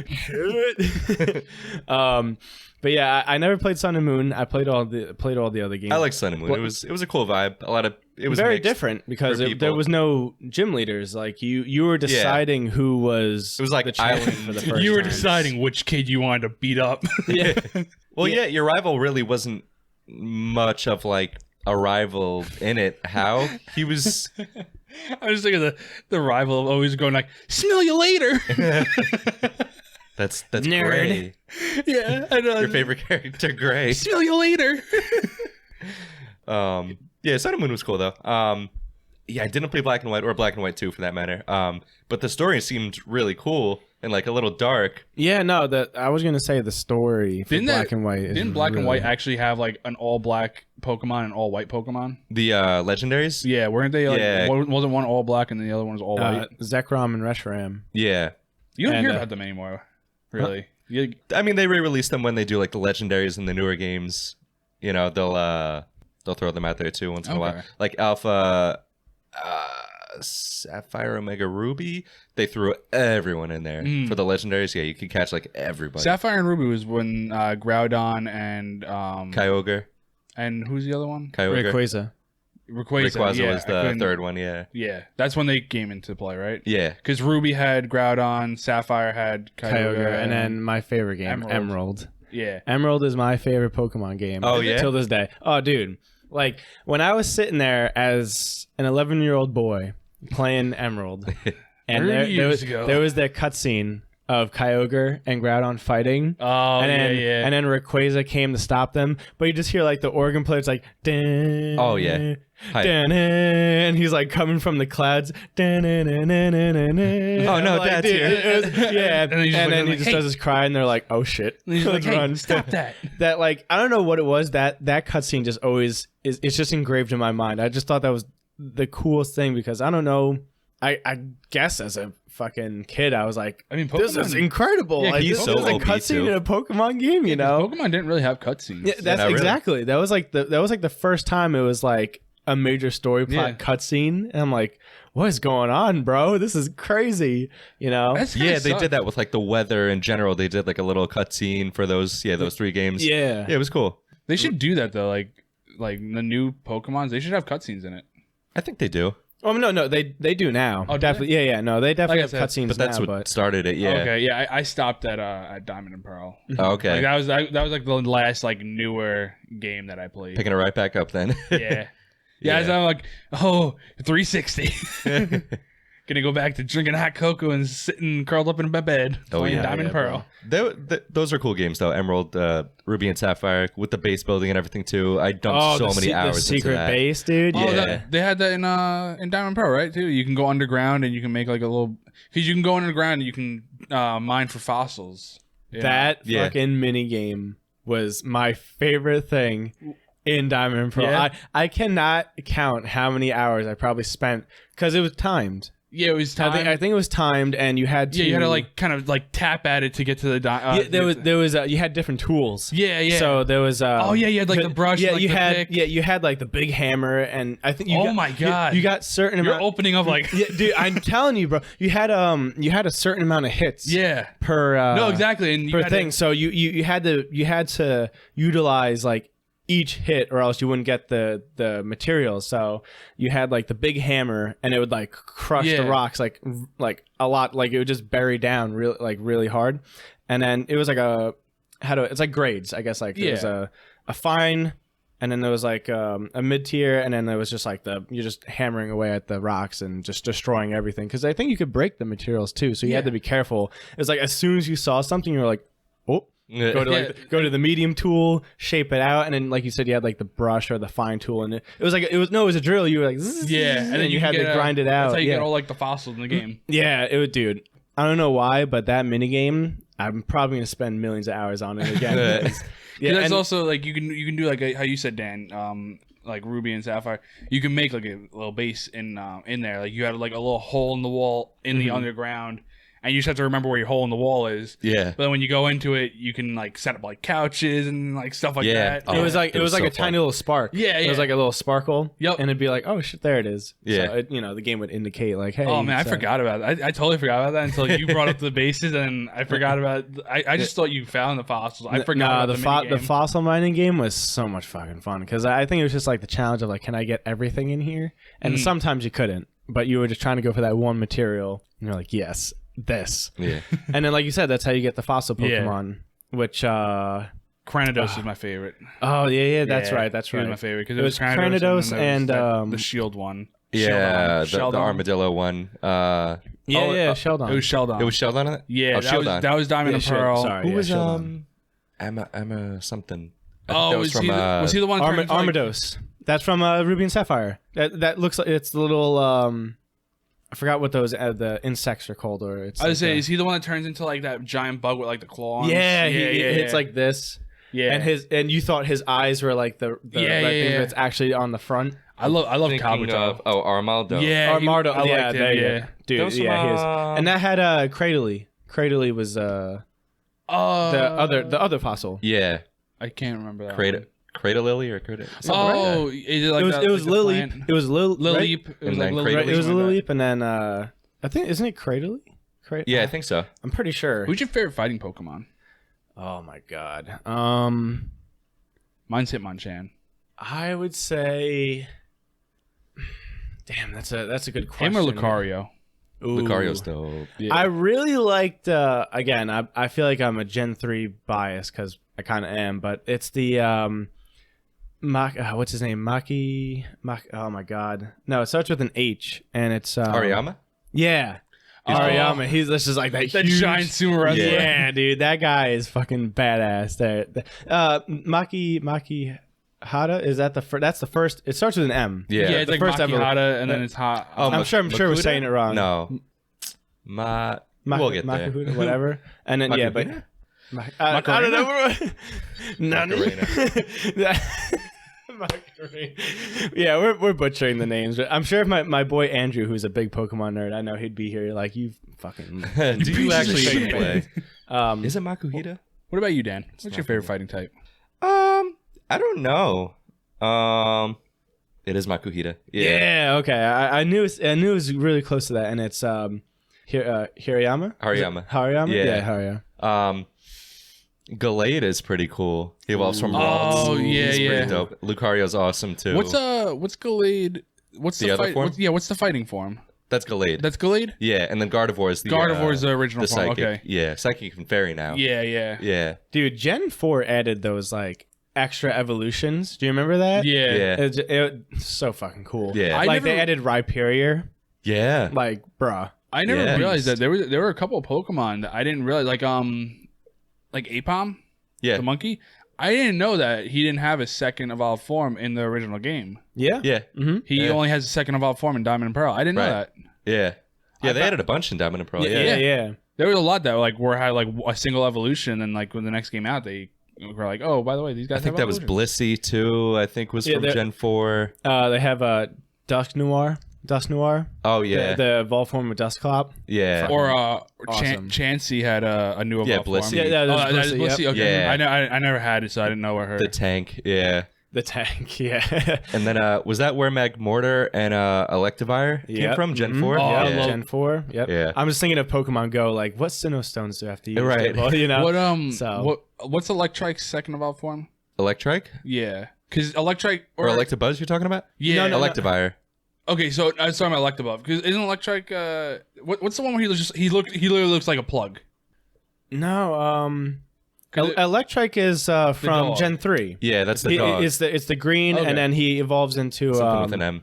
Shit. But yeah, I never played Sun and Moon. I played all the other games. I like Sun and Moon. What- It was a cool vibe. It was very mixed. different because for there people. was no gym leaders. Like you were deciding who was. It was like the champion island- for the first You were time. deciding which kid you wanted to beat up. Yeah. Well, yeah, your rival really wasn't much of like a rival in it. How he was. I was thinking the rival always going like, "Smell you later." That's Nerd. Gray. Yeah, I know. Your favorite character, Gray. Smell you later. Yeah, Sun and Moon was cool though. Yeah, I didn't play Black and White or Black and White 2 for that matter. But the story seemed really cool and like a little dark. Yeah, no, I was gonna say the story for Didn't Black and White. Is Didn't Black and really- White actually have like an all black Pokemon and all white Pokemon? The legendaries. Yeah, weren't they? Like, Yeah. Wasn't one all black and then the other one was all white? Zekrom and Reshiram. Yeah. You don't and, hear about them anymore, really. I mean, they re-release them when they do like the legendaries in the newer games. You know, they'll throw them out there too once in a while. Okay. Like Alpha Sapphire, Omega, Ruby, they threw everyone in there. For the legendaries, yeah, you could catch like everybody. Sapphire and Ruby was when Groudon and Kyogre. and who's the other one? Kyogre. Rayquaza. Rayquaza. Yeah, was the third one, yeah. Yeah, that's when they came into play, right? Yeah. Because Ruby had Groudon, Sapphire had Kyogre, and then my favorite game, Emerald. Yeah. Emerald is my favorite Pokemon game. Oh, yeah? Till this day. Oh, dude. Like, when I was sitting there as an 11-year-old boy playing Emerald, and there was that cutscene of Kyogre and Groudon fighting. Oh, and then, yeah. And then Rayquaza came to stop them, but you just hear, like, the organ players, like, dun, Oh, yeah. dun, and he's, like, coming from the clouds. Dun, dun, dun, dun, dun, dun, dun. Oh, no, Like, Dad's dude, here. Yeah, and then he just hey. does his cry, and they're like, oh, shit. And he's like, Let's hey, run. stop that. That, like, I don't know what it was. That cutscene just always is. It's just engraved in my mind. I just thought that was the coolest thing because I don't know. I guess as a fucking kid, I was like, I mean, this is Pokemon- incredible. Yeah, like, he's this so is a OP cutscene too. in a Pokemon game, you know? Pokemon didn't really have cutscenes. Yeah, that's not really. exactly. That was like the first time it was like a major story plot cutscene, and I'm like, what is going on, bro? This is crazy, you know? Yeah, they did that with like the weather in general. They did like a little cutscene for those 3 games. Yeah. Yeah, it was cool. They should do that though. Like the new Pokemons, they should have cutscenes in it. I think they do. Oh no, they do now. Oh, do definitely. Yeah, no, they definitely Like I have said, cutscenes But that's now. what started it, yeah. Okay, yeah, I stopped at Diamond and Pearl. Oh, okay. Like that was like the last like newer game that I played. Picking it right back up then. Yeah. Yeah. As I'm like, 360. Gonna go back to drinking hot cocoa and sitting curled up in my bed playing yeah, Diamond and Pearl. Those are cool games though. Emerald, Ruby and Sapphire with the base building and everything too. I dumped so many hours the secret into that. base, dude. Oh, Yeah. they had that in Diamond and Pearl, right? Too. You can go underground and you can make like a little because you can go underground and you can mine for fossils. Yeah. That fucking mini game was my favorite thing in Diamond and Pearl. Yeah. I cannot count how many hours I probably spent because it was timed. Yeah, it was time. I think it was timed, and you had to. Yeah, you had to like kind of like tap at it to get to the. there was you had different tools. Yeah. So there was. Oh yeah, you had like the brush. Yeah, like, you the had. pick. Yeah, you had like the big hammer, and I think. Oh my God. You got certain You're amount. opening up like. Yeah, dude, I'm telling you, bro. You had a certain amount of hits. Yeah. Per. No, exactly, and you per had thing. So you had to utilize like each hit or else you wouldn't get the materials. So you had like the big hammer and it would like crush the rocks like a lot, like it would just bury down really hard. And then it was like it's like grades, I guess. Like there was a fine, and then there was like a mid tier, and then there was just like you're just hammering away at the rocks and just destroying everything, because I think you could break the materials too, so you had to be careful. It was like as soon as you saw something you were like, oh, go to the medium tool, shape it out, and then like you said, you had like the brush or the fine tool, and it was a drill. You were like, and then you had to grind it out. That's how you get all like the fossils in the game. Yeah, it would, dude. I don't know why, but that mini game, I'm probably gonna spend millions of hours on it again. Yeah, that's also like you can do like how you said, Dan, like Ruby and Sapphire. You can make like a little base in there. Like you had like a little hole in the wall in the underground. And you just have to remember where your hole in the wall is. Yeah. But then when you go into it, you can like set up like couches and like stuff like that. Oh, it was like a tiny little spark. Yeah. It was like a little sparkle. Yep. And it'd be like, oh shit, there it is. Yeah. So the game would indicate like, hey. Oh man, I forgot about that. I totally forgot about that until you brought up the bases, and I forgot about. I just thought you found the fossils. I forgot about the fossil mining game was so much fucking fun, because I think it was just like the challenge of like, can I get everything in here? And sometimes you couldn't, but you were just trying to go for that one material, and you're like, yes. This. Yeah. And then like you said, that's how you get the fossil Pokemon, which Cranidos is my favorite. Oh yeah, that's right. He was my favorite because it was Cranidos and the shield one. Yeah, the armadillo one. Sheldon. It was Sheldon. It was Sheldon on it? Yeah, that was Diamond and Pearl. Sorry, who was Sheldon. Emma something? Was he the one Armados? That's from Ruby and Sapphire. That looks like it's the little I forgot what those the insects are called, or it's. I was say, is he the one that turns into like that giant bug with like the claws? Yeah, it's like this. Yeah, and you thought his eyes were like the red thing that's actually on the front. I love Kabuto. Armaldo. Yeah, Armaldo. I liked him. Yeah, dude. He is. And that had Cradily. Cradily was the other fossil. Yeah, I can't remember that. Cradalily or Cradle. Oh, is it like it was that, it was like the Lily. plant? It was Lily. Lileep. It was And like then Lileep. Cradle- Right? It was something like Lily, and then I think isn't it Cradily? Yeah, I think so. I'm pretty sure. that. Who's your favorite fighting Pokemon? Oh my god. Mine's Hitmonchan. I would say. Damn, that's a good question. Him or Lucario? Ooh. Lucario's dope. Yeah. I really liked. Again, I feel like I'm a Gen 3 bias because I kind of am, but it's the what's his name? Oh my god. No, it starts with an H, and it's Hariyama? Yeah. Oh. Ariyama, he's just like that that huge, giant sumo wrestler. Yeah, dude, that guy is fucking badass. There, Maki Hada, is that the first? That's the first. It starts with an M. Yeah. Yeah, it's The like first Makihata, and then it's hot. Oh, I'm sure we're Makuta? saying it wrong. No. We'll get there. Makuhuda, whatever. And then yeah, but Makuhina? I don't know. Macarena. Macarena. Yeah, we're butchering the names. But I'm sure if my boy Andrew, who's a big Pokemon nerd, I know he'd be here. Like you fucking. Do you actually piece of even play? shit. Is it Makuhita? What about you, Dan? What's your favorite fighting type? I don't know. It is Makuhita. Yeah. Okay. I knew it was really close to that, and it's Hariyama. Hariyama. Yeah. Hariyama. Gallade is pretty cool. He evolves from Ralts. Oh, yeah, He's yeah. pretty dope. Lucario's awesome too. What's Gallade? What's The the other fight? form? What's the fighting form? That's Gallade. That's Gallade? Yeah, and then Gardevoir is the Gardevoir is the original the form. psychic. Okay. Yeah, psychic and fairy now. Yeah. Yeah. Dude, Gen 4 added those like extra evolutions. Do you remember that? Yeah. Yeah. It's so fucking cool. Yeah. I Like never- they added Rhyperior. Yeah. Like, bruh. I never Yeah. realized that there were a couple of Pokemon that I didn't realize, like Apom, Yeah. the monkey. I didn't know that he didn't have a second evolved form in the original game. Yeah. Yeah. Mm-hmm. He Yeah. only has a second evolved form in Diamond and Pearl. I didn't know Right. that. Yeah. Yeah, I they thought- added a bunch in Diamond and Pearl. Yeah. Yeah. There was a lot that had like a single evolution, and like when the next game out, they were like, "Oh, by the way, these guys." I think have that was evolutions. Blissey too. I think was Yeah, from they're- Gen 4. They have Dusk Noir. Oh yeah. The evolved form of Dusclops. yeah. Or Awesome. Chansey had a new Yeah, evolved form. Blissey. Yeah, Oh, that is Blissey, Blissey. yep. Okay. Yeah. I never had it, so I didn't know what her. The tank. Yeah. The tank, yeah. And then was that where Magmortar and Electivire came Yep. from? Gen Mhm. 4? Oh, I yeah. love- Gen 4, yep. Yeah. I'm just thinking of Pokemon Go, like, what Sinnoh Stones do I have to use? Right. Well, you know? What's Electrike's second evolved form? Electrike? Yeah, because Electrike Or Electabuzz you're talking about? yeah. No, Electivire. Okay, so I was talking about Electabuzz because isn't Electrike what's the one where he literally looks like a plug? No, 'Cause it- Electrike is from dog. Gen 3. Yeah, that's the dog. It's the green, Okay. and then he evolves into Something with an M.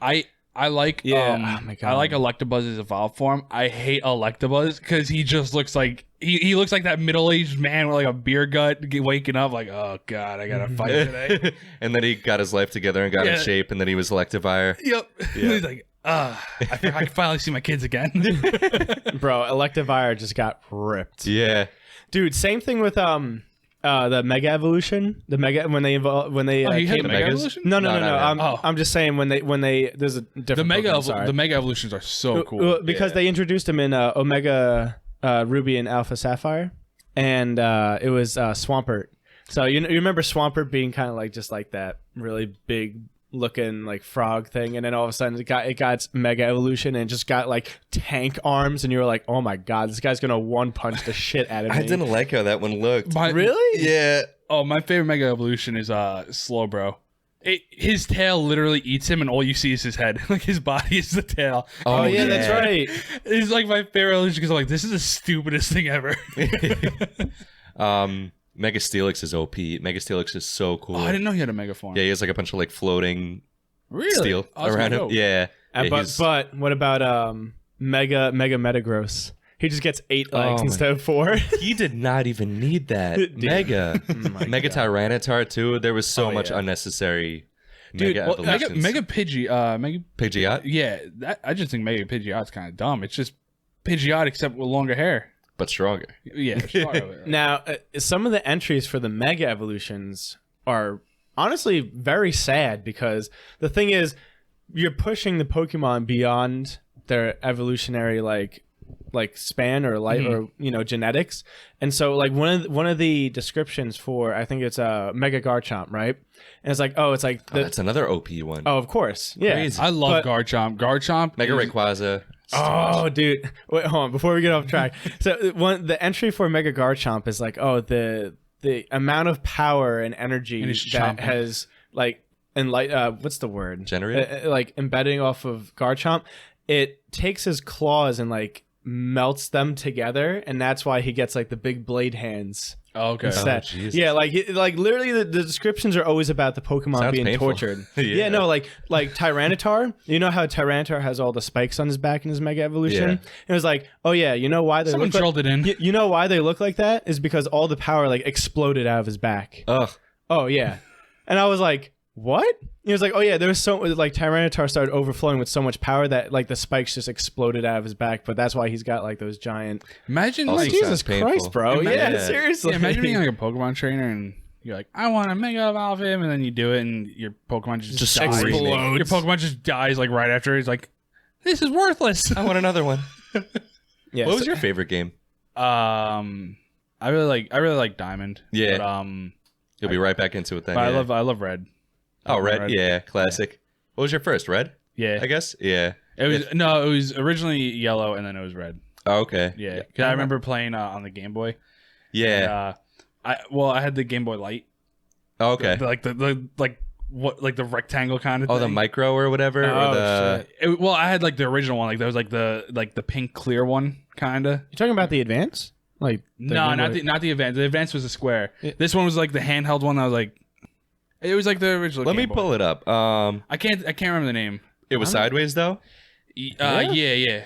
I like Yeah, oh my God. I like Electabuzz's evolved form. I hate Electabuzz because he just looks like he looks like that middle-aged man with like a beer gut waking up like, oh god, I gotta fight today. And then he got his life together and got in Yeah. shape, and then he was Electivire. Yep. Yeah. He's like, I can finally see my kids again. Bro, Electivire just got ripped. Yeah. Dude, same thing with the Mega Evolution. The Mega when they He had came. the Mega Megas? Evolution? No. No. I'm just saying when they there's a different The Mega Pokemon, sorry. the Mega Evolutions are so cool. Because Yeah. they introduced him in Omega Ruby and Alpha Sapphire, and it was Swampert. So you remember Swampert being kind of like just like that really big looking like frog thing, and then all of a sudden it got its Mega Evolution and just got like tank arms, and you were like, oh my god, this guy's gonna one punch the shit out of me. I didn't like how that one looked. Really? Yeah. Oh, my favorite Mega Evolution is Slowbro. His tail literally eats him, and all you see is his head. Like his body is the tail. Oh yeah, that's right. It's like my favorite evolution because I'm like, this is the stupidest thing ever. Mega Steelix is OP. Mega Steelix is so cool. Oh, I didn't know he had a Mega form. Yeah, he has like a bunch of like floating Really? steel Oh, that's around kinda him. dope. Yeah. Yeah, he's- But what about Mega Metagross? He just gets 8 legs my- instead of 4. he did not even need that. Dude. Mega. my Mega God. Tyranitar too. There was so Oh, much yeah. unnecessary Dude, Mega well, evolutions. Mega Pidgey, Mega Pidgeot, yeah, I just think Mega Pidgeot's kind of dumb. It's just Pidgeot except with longer hair. but stronger. Yeah, sure. Now, some of the entries for the Mega Evolutions are honestly very sad because the thing is, you're pushing the Pokemon beyond their evolutionary like like span or light or genetics. And so like one of the descriptions for, I think it's a Mega Garchomp, right? And it's like, that's another OP one. Oh, of course. Yeah. Crazy. I love Garchomp. Garchomp. Mega Rayquaza. Oh, dude. Wait, hold on. Before we get off track. So the entry for Mega Garchomp is like, the amount of power and energy that has like, what's the word? Generated? Like embedding off of Garchomp. It takes his claws and like melts them together, and that's why he gets like the big blade hands. Oh, okay. Jesus. Yeah, like literally the descriptions are always about the Pokemon Sounds being painful. tortured. Yeah. No, like Tyranitar. You know how Tyranitar has all the spikes on his back in his Mega Evolution? Yeah. It was like, oh yeah, you know why they Someone look drilled it in. You know why they look like that is because all the power like exploded out of his back. Ugh. Oh yeah, and I was like, what? He was like, oh yeah, there was so like Tyranitar started overflowing with so much power that like the spikes just exploded out of his back, but that's why he's got like those giant. Imagine Also like sounds Jesus painful. Christ, bro! Imagine- Yeah, seriously. Yeah, imagine being like a Pokemon trainer and you're like, I want to Mega Evolve him, and then you do it, and your Pokemon just dies. explodes. Your Pokemon just dies like right after. He's like, this is worthless. I want another one. Yeah, What was your favorite game? I really like Diamond. Yeah. But, You'll be right back into it then. but yeah. I love Red. Oh, Red. Yeah, classic. What was your first? Red? Yeah. I guess. Yeah. It was originally Yellow and then it was Red. Oh, okay. Yeah. Because I remember playing on the Game Boy. Yeah. And, I had the Game Boy Light. Oh, okay. The rectangle kind of thing. Oh, the micro or whatever. Oh, or the... shit. I had like the original one. Like there was like the pink clear one kind of. You talking about the Advance? Like No, Game not Boy- the Advance. The Advance was a square. Yeah. This one was like the handheld one. I was like, it was like the original. Let me Game Boy. pull it up. I can't remember the name. It was sideways though. Yeah.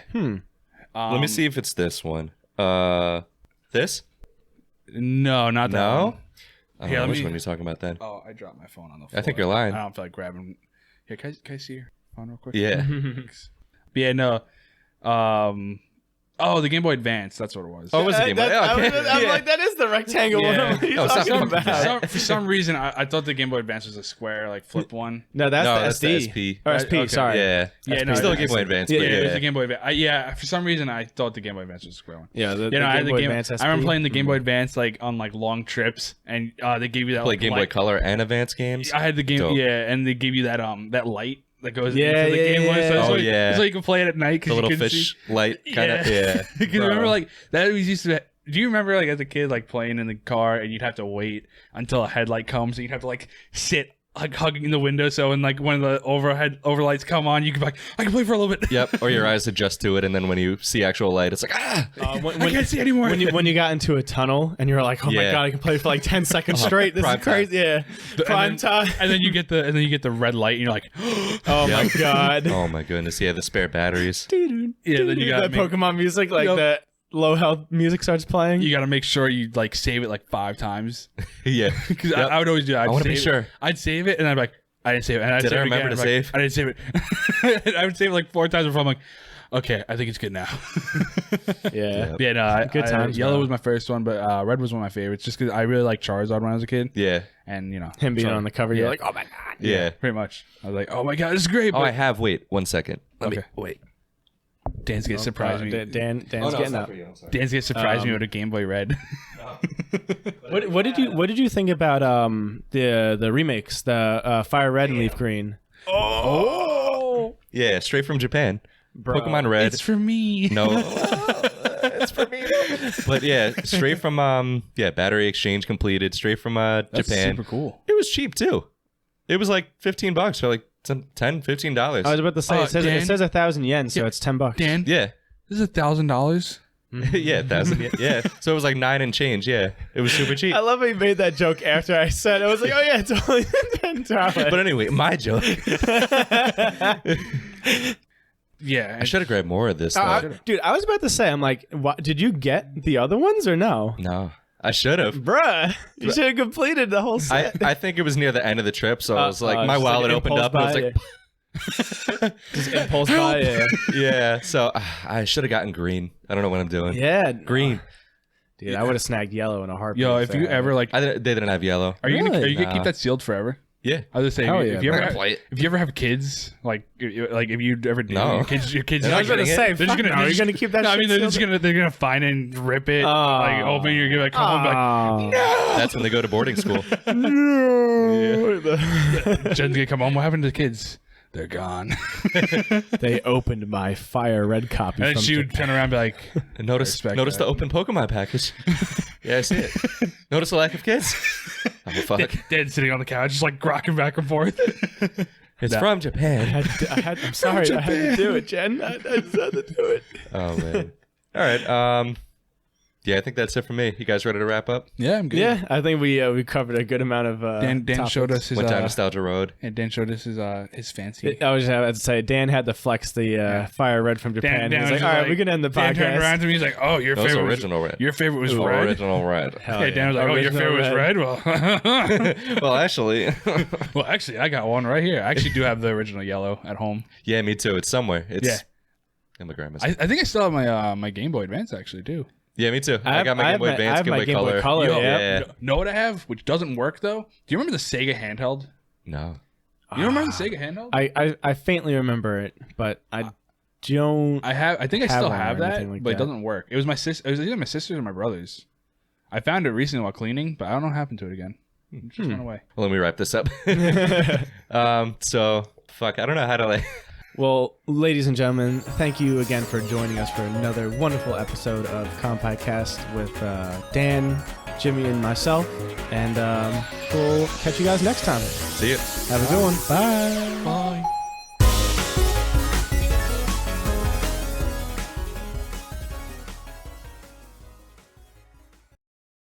Let me see if it's this one. This? No, not that No. one. I don't Here, know let which me- one you're talking about then. Oh, I dropped my phone on the floor. I think you're lying. I don't feel like grabbing. Here, can I see your phone real quick? Yeah. Thanks. But yeah, no. The Game Boy Advance. That's what it was. Oh, it was a Game Boy. I'm Yeah. like, that is the rectangle Yeah. one. What are you No, stop. talking about? For some reason, I thought the Game Boy Advance was a square, like flip one. No, that's No, the that's SD. the SP. Or SP, Okay. sorry. Yeah. Yeah, no, Still a it's- Game Boy Advance. yeah, but Yeah, it was the Game Boy Advance. For some reason, I thought the Game Boy Advance was a square one. Yeah, the I had Game Boy Advance SP. I remember playing the Game Boy Advance like on like long trips, and they gave you that Play like, Game Boy light. Color and Advance games. I had the game, Dope. yeah, and they give you that that light that goes Yeah, into the yeah, Game Boy. yeah. So Oh, so yeah. so you can play it at night. The little fish light kind of. Yeah. Yeah. Because remember, like that was used to. Do you remember, like as a kid, like playing in the car, and you'd have to wait until a headlight comes, and you'd have to like sit like hugging the window, so when like one of the overlights come on, you can be like, I can play for a little bit. Yep. Or your eyes adjust to it, and then when you see actual light, it's like I can't see anymore. When you got into a tunnel and you're like, oh my Yeah. god, I can play for like 10 seconds straight. This prime is crazy. Yeah, prime time. and then you get the red light, and you're like, Oh my Yep. god. oh my goodness. Yeah, the spare batteries. yeah. Then you that got Pokemon music, like Yep. that low health music starts playing. you got to make sure you like save it like 5 times. Yeah. Because Yep. I would always do that. I want to be sure. I'd save it, and I'd be like, I didn't save it. And I'd Did save I it remember again. to I'm like, save? I didn't save it. I would save it like 4 times before I'm like, okay, I think it's good now. Yeah. Yep. Yeah, no, Good times, Yellow bro. was my first one, but Red was one of my favorites, just because I really liked Charizard when I was a kid, Yeah. and Him being Char- on the cover, you're Yeah. like, oh my god. Yeah. pretty much. I was like, oh my god, this is great. Oh, But I have. Wait, 1 second. Let me Okay. wait. Dan's gonna surprise me. Dan's getting up. Dan's gonna surprise me with a Game Boy Red. What did you think about the remakes, the Fire Red and Leaf Green? Oh, Yeah, straight from Japan. Bro. Pokemon Red. it's for me. No. It's for me. But yeah, straight from battery exchange completed, straight from That's Japan. super cool. It was cheap too. It was like $15 for like $10-15. I was about to say it Dan? says 1,000 yen, so it's $10. Dan, Yeah. this is $1,000. Yeah, 1,000. Yeah. So it was like 9 and change. Yeah. It was super cheap. I love how you made that joke after I said it. I was like, oh yeah, it's only $10. But anyway, my joke. Yeah, I should have grabbed more of this though. Dude, I was about to say, I'm like, did you get the other ones or no? No. I should have. Bruh, you should have completed the whole set. I think it was near the end of the trip, so I was like, my just like wallet opened impulse up and I was buy, like, just impulse buy, yeah. yeah. So I should have gotten green. I don't know what I'm doing. Yeah, Green. dude, I would have snagged yellow in a heartbeat. yo, if you ever like, They didn't have yellow. are you Really? gonna keep that sealed forever? Yeah. I was just saying, Hell if yeah, you I'm ever gonna play it. if you ever have kids, like if you ever do, No. your kids, They're are not gonna getting it. say, they're just gonna, no, they're you're just- gonna keep that No, I shit mean, they're gonna find it and rip it, like open. You're gonna come home like, That's when they go to boarding school. no. Jen's gonna come home. What happened to the kids? They're gone. They opened my fire red copy. And then from she would turn around and be like, And notice respect the that. open Pokemon package. Yeah, I see it. Notice the lack of kids. Oh, fuck. Dad sitting on the couch, just like rocking back and forth. It's from Japan. I'm sorry, I had to do it, Jen. I just had to do it. Oh, man. All right. Yeah, I think that's it for me. You guys ready to wrap up? Yeah, I'm good. Yeah, I think we covered a good amount of. Dan showed us his Went down Nostalgia Road. and Dan showed us his fancy. I was just about to say Dan had to flex the fire red from Japan. Dan He's was like, all right, like- we can end the Dan turned around podcast. to me. He's like, "Oh, your That was favorite original red. Your favorite was Ooh, red." Original red. Hell Yeah, Dan was like, "Oh, your Original favorite was red." Well, Well, actually, well, actually, I got one right here. I actually do have the original yellow at home. yeah, me too. It's somewhere. It's Yeah. in my grandma's. I think I still have my Game Boy Advance actually too. Yeah, me too. I I got my Game Boy Advance, Game my Boy Game Boy Color. Color. Yo, Yeah. Know what I have, which doesn't work though? Do you remember the Sega handheld? No. You remember the Sega handheld? I faintly remember it, but I don't. I think I have still one or have that, anything like but it that. doesn't work. It was my sister. It was either my sister's or my brother's. I found it recently while cleaning, but I don't know what happened to it again. It just went away. Well, let me wrap this up. So, fuck, I don't know how to like. Well, ladies and gentlemen, thank you again for joining us for another wonderful episode of Compactcast with Dan, Jimmy, and myself. And we'll catch you guys next time. See you. Have a good one. Bye. Bye.